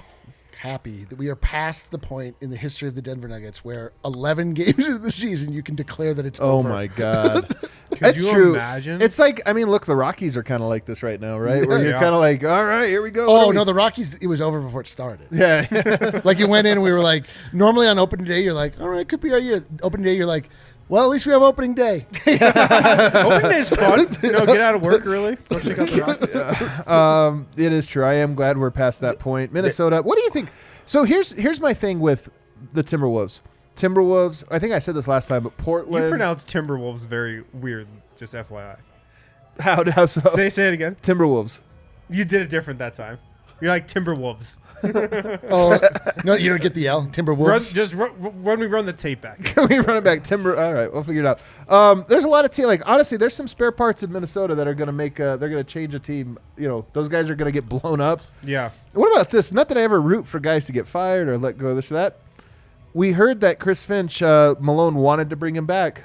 happy that we are past the point in the history of the Denver Nuggets where 11 games of the season you can declare that it's over. Oh my God. Could That's you true. imagine? It's look, the Rockies are kind of like this right now, right? Where you're Yeah. kind of like, all right, here we go. Oh, no, the Rockies, it was over before it started. Yeah. Like you went in and we were like, normally on opening day, you're like, all right, could be our year. Opening day, you're like, well, at least we have opening day. Opening day is fun. Get out of work early. Go check out the Rockies. It is true. I am glad we're past that point. Minnesota, what do you think? So here's my thing with the Timberwolves. Timberwolves, I think I said this last time, but Portland. You pronounce Timberwolves very weird, just FYI. How so? Say it again. Timberwolves. You did it different that time. You're like Timberwolves. Oh, no, you don't get the L. Timberwolves. Run the tape back. Can we run it back? Timber. All right, we'll figure it out. There's a lot of team. Honestly, there's some spare parts in Minnesota that are going to make. They're going to change a team. Those guys are going to get blown up. Yeah. What about this? Not that I ever root for guys to get fired or let go of this or that. We heard that Chris Finch, Malone wanted to bring him back.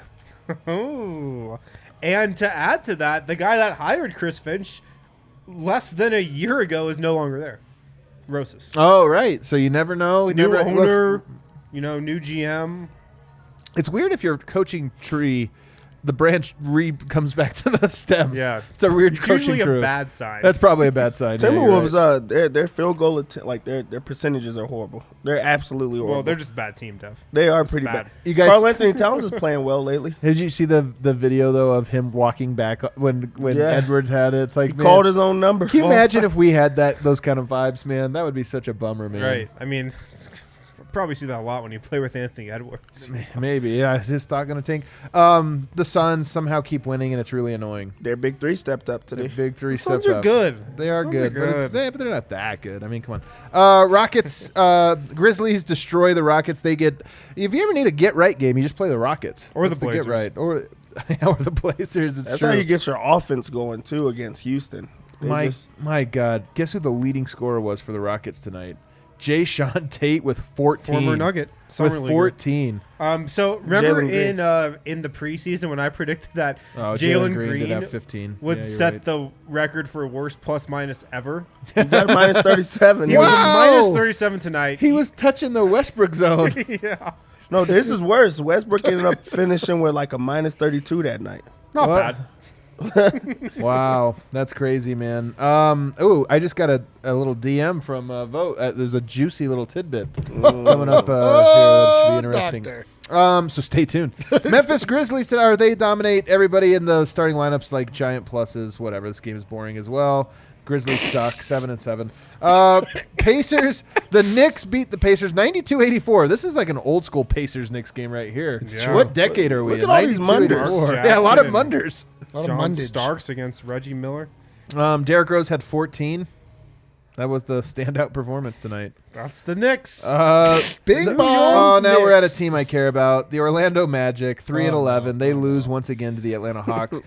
Oh. And to add to that, the guy that hired Chris Finch less than a year ago is no longer there. Rosas. Oh, right. So you never know. New owner, new GM. It's weird if your coaching tree, the branch comes back to the stem. Yeah. It's a weird It's coaching usually tree. a bad sign. That's probably a bad sign. Yeah, you're Timberwolves, right. their field goal, their percentages are horrible. They're absolutely horrible. Well, they're just a bad team, Def. They are pretty bad. bad. You guys- Karl Anthony Towns is playing well lately. Did you see the video though of him walking back when Yeah. Edwards had it? It's like, He man, called his own number. can you imagine if we had those kind of vibes, man? That would be such a bummer, man. Right. I mean, probably see that a lot when you play with Anthony Edwards. Maybe. Yeah. Is his stock going to tank? The Suns somehow keep winning, and it's really annoying. Their big three stepped up The today. big three Suns steps are up. good. They are Suns good, are but they're not that good. I mean, come on. Rockets, Grizzlies destroy the Rockets. They get. If you ever need a get right game, you just play the Rockets Or That's the Blazers. get right. Or the Blazers. It's That's true. how you get your offense going too against Houston. My God, guess who the leading scorer was for the Rockets tonight? Jayshawn Tate with 14. Former Nugget. With 14. So remember Jalen in the preseason when I predicted that Jalen Green did have 15. would Yeah, you're set right. the record for worst plus minus ever? He got minus 37. He was Wow. minus 37 tonight. He was touching the Westbrook zone. yeah. No, this is worse. Westbrook ended up finishing with like a minus 32 that night. Not What? bad. Wow, that's crazy, man. I just got a little DM from Vote. There's a juicy little tidbit coming up here that should be interesting. Doctor. So stay tuned. Memphis Grizzlies today, they dominate everybody in the starting lineups like giant pluses, whatever. This game is boring as well. Grizzlies suck, 7-7. Pacers, the Knicks beat the Pacers 92-84. This is like an old school Pacers-Knicks game right here. Yeah. What decade are we Look in? at all these 92-84. Munders. Yeah, a lot of Jackson Munders. A lot of John Mundage. Starks against Reggie Miller. Derrick Rose had 14. That was the standout performance tonight. That's the Knicks. Big ball. Oh, now we're at a Knicks. team I care about. The Orlando Magic, 3-11. They lose once again to the Atlanta Hawks.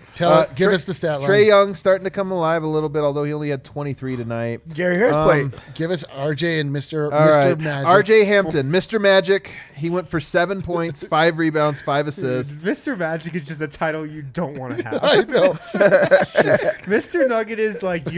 Give us the stat line. Trae Young starting to come alive a little bit, although he only had 23 tonight. Gary Harris played. Give us RJ and Mr. All right. Magic. RJ Hampton, Mr. Magic. He went for 7 points, 5 rebounds, 5 assists. Mr. Magic is just a title you don't want to have. I know. Mr. Nugget is like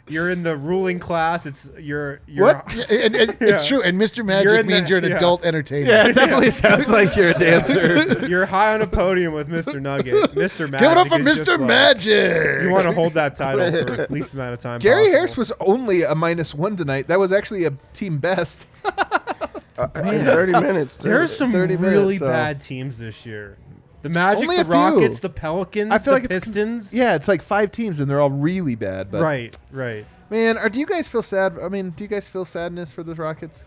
you're in the ruling class. It's you're What? Yeah, and it's true. And Mr. You're Magic in means the- you're an yeah. adult entertainer. Yeah, it definitely sounds like you're a dancer. You're high on a podium with Mr. Nugget. Mr. Magic. Give it up for is just Mr. like- Magic. You want to hold that title for the least amount of time. Gary possible. Harris was only a -1 tonight. That was actually a team best. In 30 minutes. too. There's some 30 really minutes, so- bad teams this year. The Magic, Only the a few. Rockets, the Pelicans, I feel the like it's Pistons. Yeah, it's like 5 teams, and they're all really bad. But Right. man, do you guys feel sad? I mean, do you guys feel sadness for the Rockets?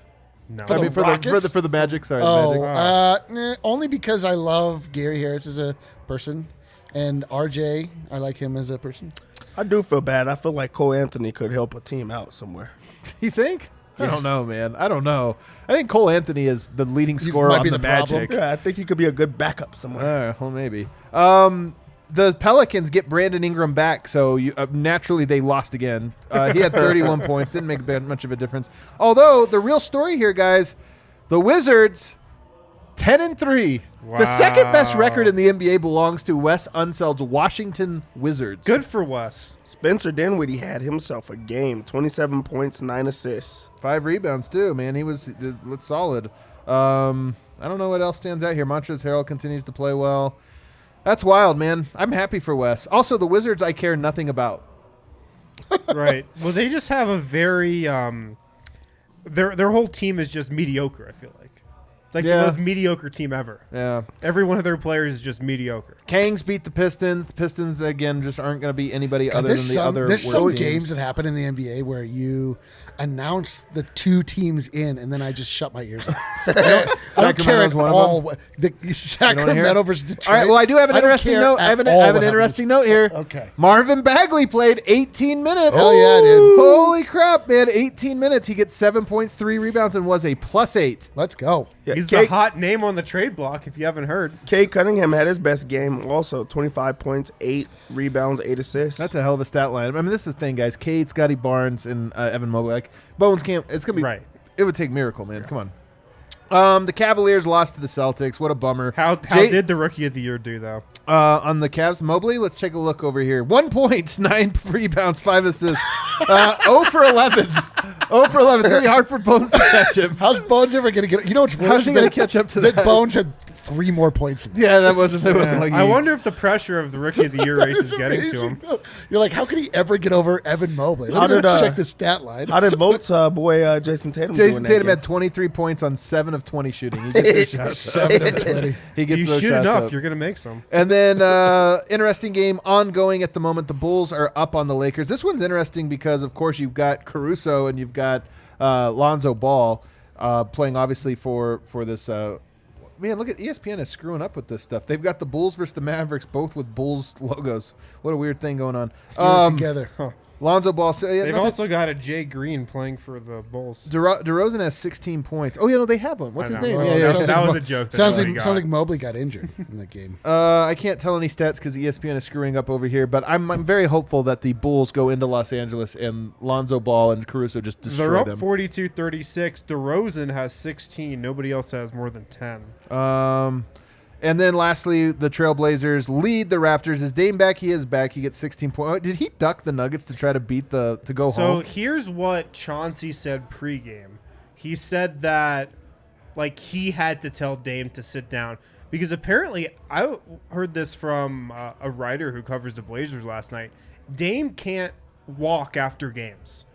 No. For I mean, the Rockets? for the Magic. Sorry, the Oh, Magic. only because I love Gary Harris as a person, and RJ, I like him as a person. I do feel bad. I feel like Cole Anthony could help a team out somewhere. You think? I Yes. don't know, man. I don't know. I think Cole Anthony is the leading He scorer might on be the the problem. Magic. Yeah, I think he could be a good backup somewhere. Well, maybe. The Pelicans get Brandon Ingram back, so naturally they lost again. He had 31 points, didn't make much of a difference. Although the real story here, guys, the Wizards, 10-3. The second best Wow. record in the NBA belongs to Wes Unseld's Washington Wizards. Good for Wes. Spencer Dinwiddie had himself a game. 27 points, 9 assists. 5 rebounds too, man. He was solid. I don't know what else stands out here. Montrezl Harrell continues to play well. That's wild, man. I'm happy for Wes. Also, the Wizards I care nothing about. Right. Well, they just have a very their whole team is just mediocre, I feel like. It's like Yeah. the most mediocre team ever. Yeah. Every one of their players is just mediocre. Kangs beat the Pistons. The Pistons, again, just aren't going to beat anybody other than the other There's worst some teams. games that happen in the NBA where you announce the 2 teams in, and then I just shut my ears off. I don't care Sacramento's at one of all. The Sacramento versus Detroit. All right, well, I do have an I don't interesting care note. I at have an all what happened. interesting note here. Okay. Marvin Bagley played 18 minutes. Hell yeah, dude. Holy crap, man. 18 minutes. He gets 7 points, 3 rebounds, and was a +8. Let's go. Yeah, He's the hot name on the trade block, if you haven't heard. Kate Cunningham had his best game also. 25 points, 8 rebounds, 8 assists. That's a hell of a stat line. I mean, this is the thing, guys. Cade, Scotty Barnes, and Evan Mobley. Like, Bones can't. It's going to be. Right. It would take miracle, man. Come on. The Cavaliers lost to the Celtics. What a bummer. How did the Rookie of the Year do, though? On the Cavs, Mobley, let's take a look over here. 1 point, 9 rebounds, 5 assists. 0 for 11. 0 for 11. It's going to be hard for Bones to catch him. How's Bones ever going to get? You know what's worse? How's he going to catch up to that? Bones had 3 more points than Yeah, that wasn't like I wonder if the pressure of the Rookie of the Year race is getting to him. You're like, how could he ever get over Evan Mobley? How Let me did, go check the stat line. How did Votes boy Jason Tatum do in Jason that Tatum game? had 23 points on 7 of 20 shooting. He gets those shots. 7 of 20. He gets You those shoot shots enough, up. you're going to make some. And then interesting game ongoing at the moment. The Bulls are up on the Lakers. This one's interesting because, of course, you've got Caruso and you've got Lonzo Ball playing, obviously, for this. Man, look at ESPN is screwing up with this stuff. They've got the Bulls versus the Mavericks, both with Bulls logos. What a weird thing going on. Together. Lonzo Ball. They've also got a Jay Green playing for the Bulls. DeRozan has 16 points. Oh, they have one. What's his name? That was a joke. Sounds like Mobley got injured in that game. I can't tell any stats because ESPN is screwing up over here, but I'm very hopeful that the Bulls go into Los Angeles and Lonzo Ball and Caruso just destroy them. They're up 42-36. DeRozan has 16. Nobody else has more than 10. And then lastly, the Trailblazers lead the Raptors. Is Dame back? He is back. He gets 16 points. Did he duck the Nuggets to try to beat to go home? So here's what Chauncey said pregame. He said that he had to tell Dame to sit down because apparently I heard this from a writer who covers the Blazers last night. Dame can't walk after games.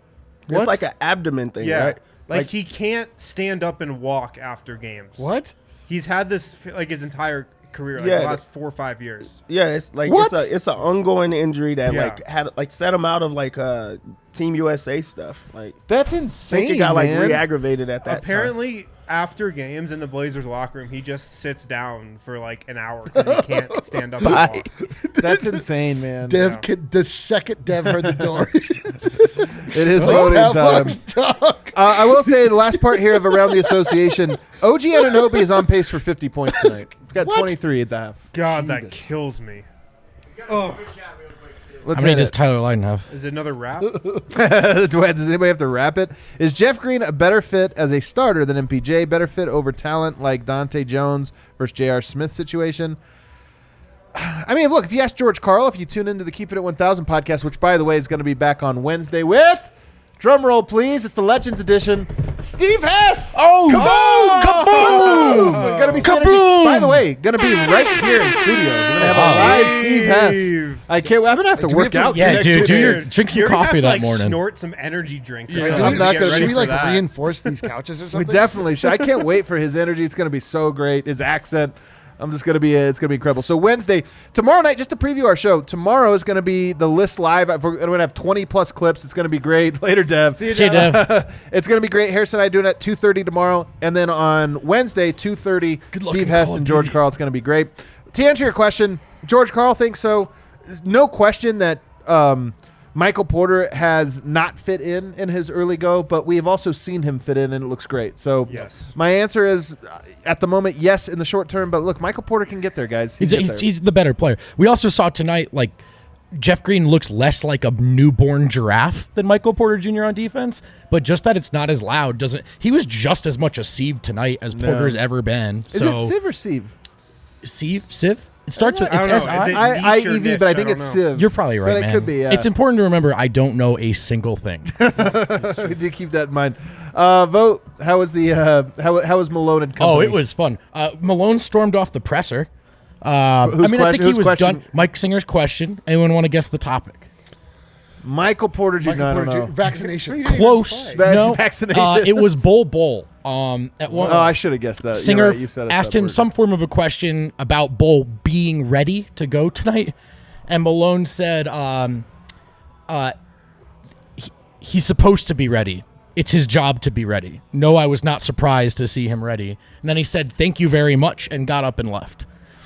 It's like an abdomen thing, right? Like he can't stand up and walk after games. What? He's had this his entire career, the last 4 or 5 years. Yeah, it's like it's an ongoing injury that had set him out of Team USA stuff. That's insane. I think it got re-aggravated at that Apparently, after games in the Blazers locker room, he just sits down for an hour because he can't stand up and walk. That's insane, man. The second Dev heard the door. It is voting time. I will say the last part here of Around the Association, OG Anunoby is on pace for 50 points tonight. He's got 23 at the half. God, that kills me. How many does Tyler Lydon have? Is it another rap? Does anybody have to wrap it? Is Jeff Green a better fit as a starter than MPJ? Better fit over talent like Dante Jones versus J.R. Smith situation? I mean, look, if you ask George Karl, if you tune into the Keep It at 1000 podcast, which, by the way, is going to be back on Wednesday with, drum roll, please, it's the Legends edition, Steve Hess! Oh! Kaboom! Kaboom! Gonna be Kaboom! By the way, going to be right here in studio. We're going to have a live Steve Hess. I'm going to have to work out. Yeah, dude, drink some coffee that morning. Snort some energy drink. Yeah. Should we reinforce these couches or something? We definitely should. I can't wait for his energy. It's going to be so great. His accent. It's going to be incredible. So Wednesday, tomorrow night, just to preview our show, tomorrow is going to be the list live. We're going to have 20 plus clips. It's going to be great. Later, Dev. See you, Dev. It's going to be great. Harrison and I doing it at 2:30 tomorrow. And then on Wednesday, 2:30, Steve Hess and George Karl. It's going to be great. To answer your question, George Karl thinks so. No question that Michael Porter has not fit in his early go, but we have also seen him fit in, and it looks great. So yes. My answer is, at the moment, yes, in the short term. But look, Michael Porter can get there, guys. He's the better player. We also saw tonight, Jeff Green looks less like a newborn giraffe than Michael Porter Jr. on defense, but just that it's not as loud doesn't. He was just as much a sieve tonight as Porter's ever been. Is it Civ or Sieve? Sieve? It starts with it's SIEV, but I think it's Civ. You're probably right, but man. It could be. Yeah. It's important to remember I don't know a single thing. We do keep that in mind. Vote. How was how was Malone and company? Oh, it was fun. Malone stormed off the presser. I think he was done. Mike Singer's question. Anyone want to guess the topic? Michael Porter Jr. I don't know. Vaccinations. Close. No. Vaccinations. It was Bol Bol. At one, I should have guessed that. Singer right, you said it asked him some form of a question about Bol being ready to go tonight, and Malone said, he's supposed to be ready. It's his job to be ready. No, I was not surprised to see him ready. And then he said, thank you very much, and got up and left.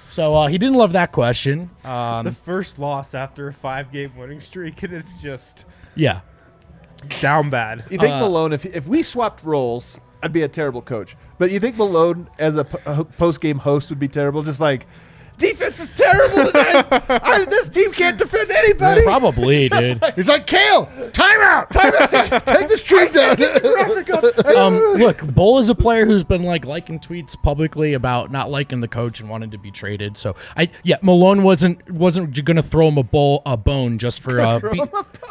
So he didn't love that question. The first loss after a 5-game winning streak, and it's just down bad. You think Malone, if we swapped roles, I'd be a terrible coach. But you think Malone as a post-game host would be terrible? Just like, defense is terrible tonight. This team can't defend anybody. Yeah, probably, dude. He's like, Kale, timeout. Take the strings down. Look, Bol is a player who's been liking tweets publicly about not liking the coach and wanting to be traded. So Malone wasn't going to throw him a bone just for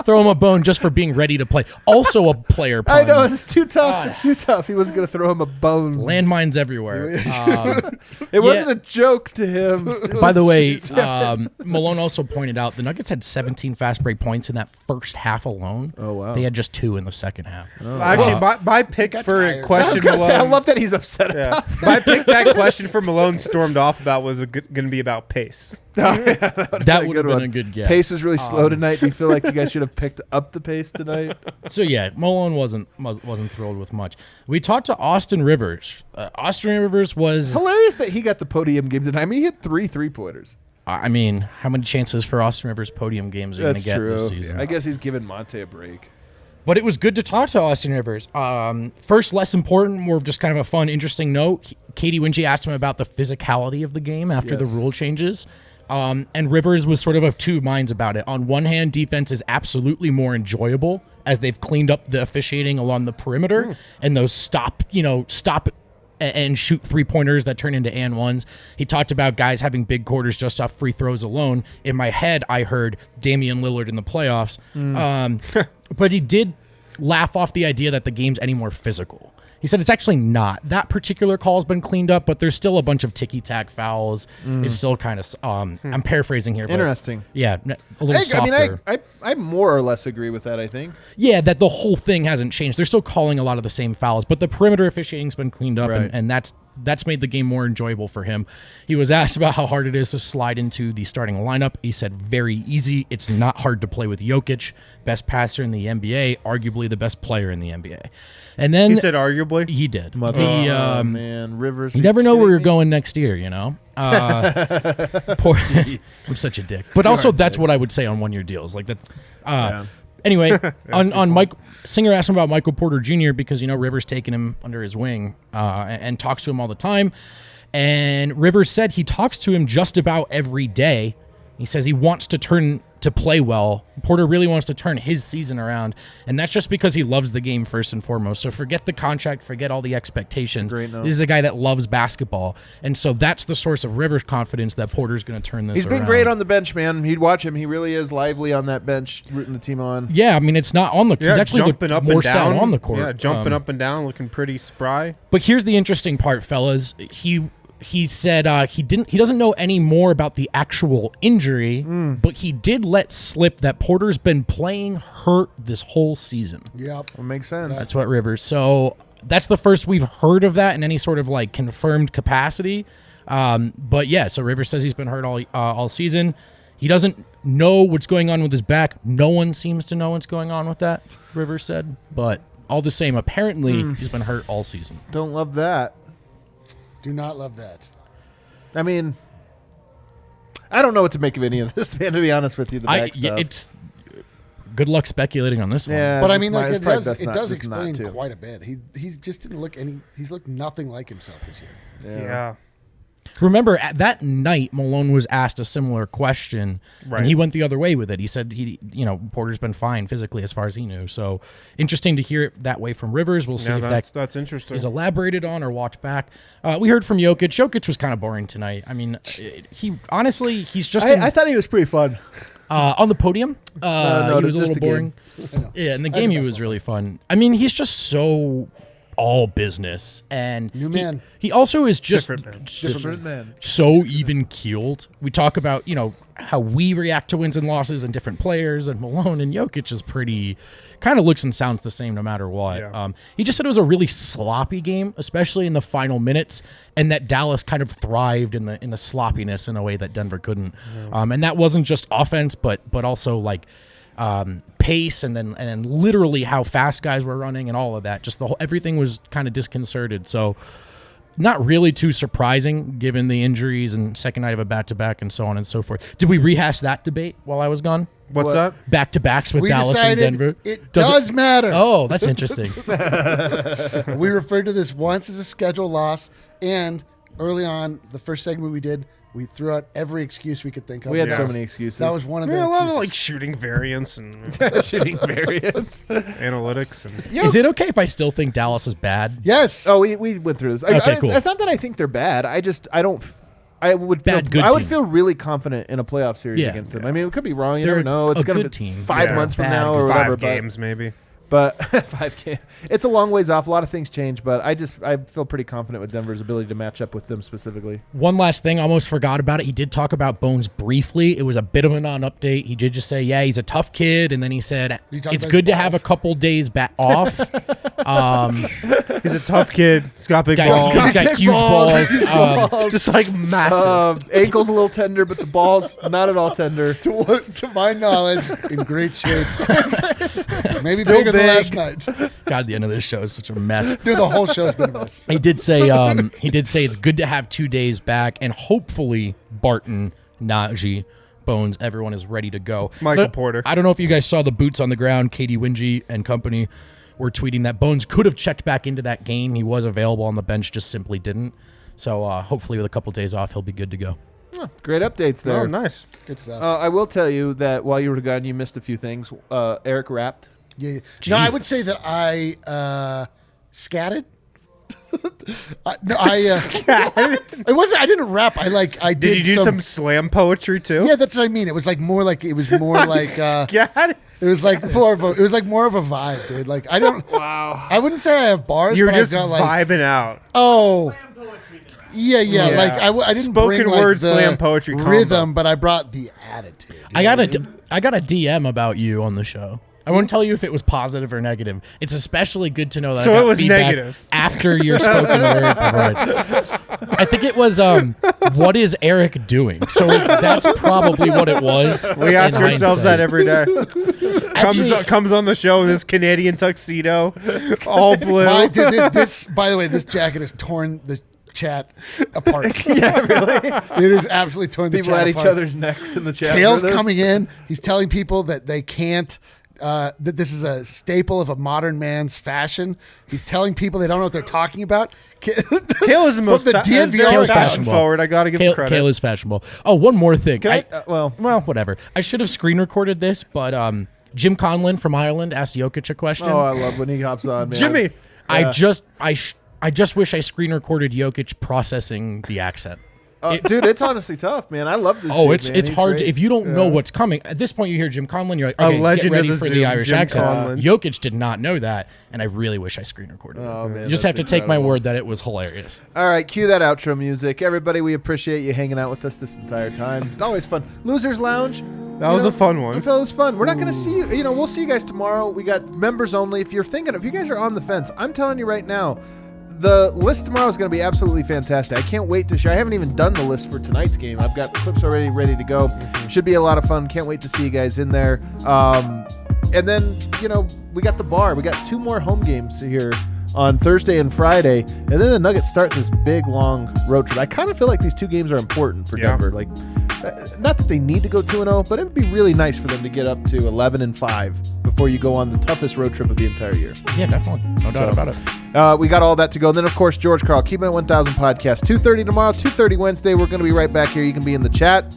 throw him a bone just for being ready to play. Also a player pun. I know, it's too tough. It's too tough. He wasn't going to throw him a bone. Landmines everywhere. It wasn't a joke to him. By the way, Malone also pointed out the Nuggets had 17 fast break points in that first half alone. Oh, wow. They had just 2 in the second half. Oh, actually, my pick for a question Malone. I love that he's upset about that. My pick that question for Malone stormed off about was going to be about pace. That would have been a good guess. Pace is really slow tonight. Do you feel like you guys should have picked up the pace tonight? So Malone wasn't thrilled with much. We talked to Austin Rivers. Austin Rivers was hilarious that he got the podium game tonight. I mean, he hit 3 3-pointers. I mean, how many chances for Austin Rivers podium games are you going to get this season? I guess he's giving Monte a break. But it was good to talk to Austin Rivers. First, less important, more of just kind of a fun, interesting note. Katie Winchie asked him about the physicality of the game after the rule changes. And Rivers was sort of two minds about it. On one hand, defense is absolutely more enjoyable as they've cleaned up the officiating along the perimeter and those stop and shoot three-pointers that turn into and ones. He talked about guys having big quarters just off free throws alone. In my head, I heard Damian Lillard in the playoffs. But he did laugh off the idea that the game's any more physical. He said it's actually not. That particular call's been cleaned up, but there's still a bunch of ticky-tack fouls. It's still kind of I'm paraphrasing here. But interesting. Yeah, a little softer. I more or less agree with that, I think. Yeah, that the whole thing hasn't changed. They're still calling a lot of the same fouls, but the perimeter officiating's been cleaned up, and that's made the game more enjoyable for him. He was asked about how hard it is to slide into the starting lineup. He said, very easy. It's not hard to play with Jokic, best passer in the NBA, arguably the best player in the NBA. And then he said arguably? He did. Man, Rivers. You never know where you're going next year, you know? Poor, I'm such a dick. But also, that's what I would say on one-year deals. Like that. Anyway, on Mike, Singer asked him about Michael Porter Jr. because, Rivers taking him under his wing and talks to him all the time. And Rivers said he talks to him just about every day. He says he wants to play well. Porter really wants to turn his season around, and that's just because he loves the game first and foremost. So forget the contract, forget all the expectations. This is a guy that loves basketball, and so that's the source of Rivers' confidence that Porter's going to turn this around. He's been great on the bench, man. He'd watch him. He really is lively on that bench, rooting the team on. Yeah, I mean, it's not on the he's actually jumping up more and down on the court. Yeah, jumping up and down, looking pretty spry. But here's the interesting part, fellas. He said he doesn't know any more about the actual injury, but he did let slip that Porter's been playing hurt this whole season. Yep. That makes sense. That's what Rivers. So that's the first we've heard of that in any sort of like confirmed capacity. But yeah, so Rivers says he's been hurt all season. He doesn't know what's going on with his back. No one seems to know what's going on with that, Rivers said. But all the same, apparently he's been hurt all season. Don't love that. Do not love that. I mean, I don't know what to make of any of this, man, to be honest with you. The back stuff. It's good luck speculating on this one. Yeah, but I mean, it does explain quite a bit. He just didn't look he's looked nothing like himself this year. Yeah. Remember, at that night, Malone was asked a similar question, and he went the other way with it. He said Porter's been fine physically as far as he knew. So interesting to hear it that way from Rivers. We'll see if that's interesting. Is elaborated on or watched back. We heard from Jokic. Jokic was kind of boring tonight. I mean, he's just. I thought he was pretty fun. On the podium, no, he was a little boring. Yeah, in the game he was really fun. I mean, he's just so all business, and new man. He also is just different man. So even keeled. We talk about how we react to wins and losses and different players, and Malone and Jokic is pretty kind of looks and sounds the same no matter what. Yeah. He just said it was a really sloppy game, especially in the final minutes, and that Dallas kind of thrived in the sloppiness in a way that Denver couldn't. Yeah. And that wasn't just offense, but also like pace and then literally how fast guys were running and all of that. Just everything was kind of disconcerted. So not really too surprising given the injuries and second night of a back-to-back and so on and so forth. Did we rehash that debate while I was gone? What's that? Back-to-backs with Dallas and Denver. It does matter. Oh, that's interesting. We referred to this once as a schedule loss, and early on, the first segment we did, we threw out every excuse we could think of. We had so many excuses. That was one of the a excuses. lot of like shooting variance and shooting variance, analytics. And Is it okay if I still think Dallas is bad? Yes. Oh, we went through this. Okay, cool. It's not that I think they're bad. I would feel really confident in a playoff series against them. I mean, it could be wrong. You never know. It's going to be 5 months from now or whatever. 5 games maybe. But 5 games. It's a long ways off. A lot of things change, but I feel pretty confident with Denver's ability to match up with them specifically. One last thing, almost forgot about it. He did talk about Bones briefly. It was a bit of a non-update. He did just say, yeah, he's a tough kid, and then he said, it's good to have a couple days off. He's a tough kid. He's got big balls. He's got huge balls. Just like massive. Ankle's a little tender, but the ball's not at all tender. To my knowledge, in great shape. Maybe Still bigger than last night. God, the end of this show is such a mess. Dude, the whole show's been a mess. He did say it's good to have 2 days back, and hopefully Barton Najee, Bones, everyone is ready to go. Michael Porter. I don't know if you guys saw the boots on the ground. Katie Wingy and company were tweeting that Bones could have checked back into that game. He was available on the bench, just simply didn't. So hopefully with a couple days off, he'll be good to go. Oh, great updates there. Oh, nice. Good stuff. I will tell you that while you were gone, you missed a few things. Eric rapped. Yeah. No, I would say that I scatted. It wasn't. I didn't rap. I did. Did you do some slam poetry too? Yeah, that's what I mean. It was more like Scat? it was like more of a vibe, dude. Like I don't. Wow. I wouldn't say I have bars. You were but just I've got, vibing out. Oh. Yeah. Like I didn't Spoken bring word the slam poetry rhythm, combo. but I brought the attitude. I got a DM about you on the show. I won't tell you if it was positive or negative. It's especially good to know that. So I got it was feedback negative. after your spoken word. I think it was, what is Eric doing? So that's probably what it was. We ask in ourselves hindsight. that every day. Comes on the show in this Canadian tuxedo, all blue. By the way, this jacket has torn the chat apart. Yeah, really? It is absolutely torn the People chat at apart. each other's necks in the chat. Kale's for this. coming in. He's telling people that they can't. That this is a staple of a modern man's fashion. He's telling people they don't know what they're talking about. Kale is the most DNVR Kale's fashion fashionable. forward. I got to give him credit. Kale is fashionable. Oh, one more thing. Can well, whatever. I should have screen recorded this, but Jim Conlon from Hyland asked Jokic a question. Oh, I love when he hops on, man. Jimmy. I just wish I screen recorded Jokic processing the accent. Dude, it's honestly tough, man. I love this. Oh, dude, it's man. it's He's hard great. if you don't know what's coming. At this point, you hear Jim Conlon, you're like, okay, legend get ready of the for the Zoom, Irish Jim accent. Conlon. Jokic did not know that, and I really wish I screen recorded it. Oh, man, You just have that's to take my incredible. word that it was hilarious. All right, cue that outro music. Everybody, we appreciate you hanging out with us this entire time. It's always fun. Losers Lounge. That was a fun one. I felt it was fun. We're not going to see you. You know, we'll see you guys tomorrow. We got members only. If you guys are on the fence, I'm telling you right now, the list tomorrow is going to be absolutely fantastic. I can't wait to share. I haven't even done the list for tonight's game. I've got clips already ready to go. Should be a lot of fun. Can't wait to see you guys in there. And then, we got the bar. We got 2 more home games here on Thursday and Friday. And then the Nuggets start this big, long road trip. I kind of feel like these 2 games are important for Denver. Like, not that they need to go 2-0, but it would be really nice for them to get up to 11-5 before you go on the toughest road trip of the entire year. Yeah, definitely. No doubt about it. We got all that to go. And then, of course, George Carl, Keeping It 1000 podcast, 2:30 tomorrow, 2:30 Wednesday. We're going to be right back here. You can be in the chat.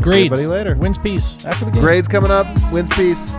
Grades. See everybody later. Wins peace after the game. Grades coming up. Wins peace.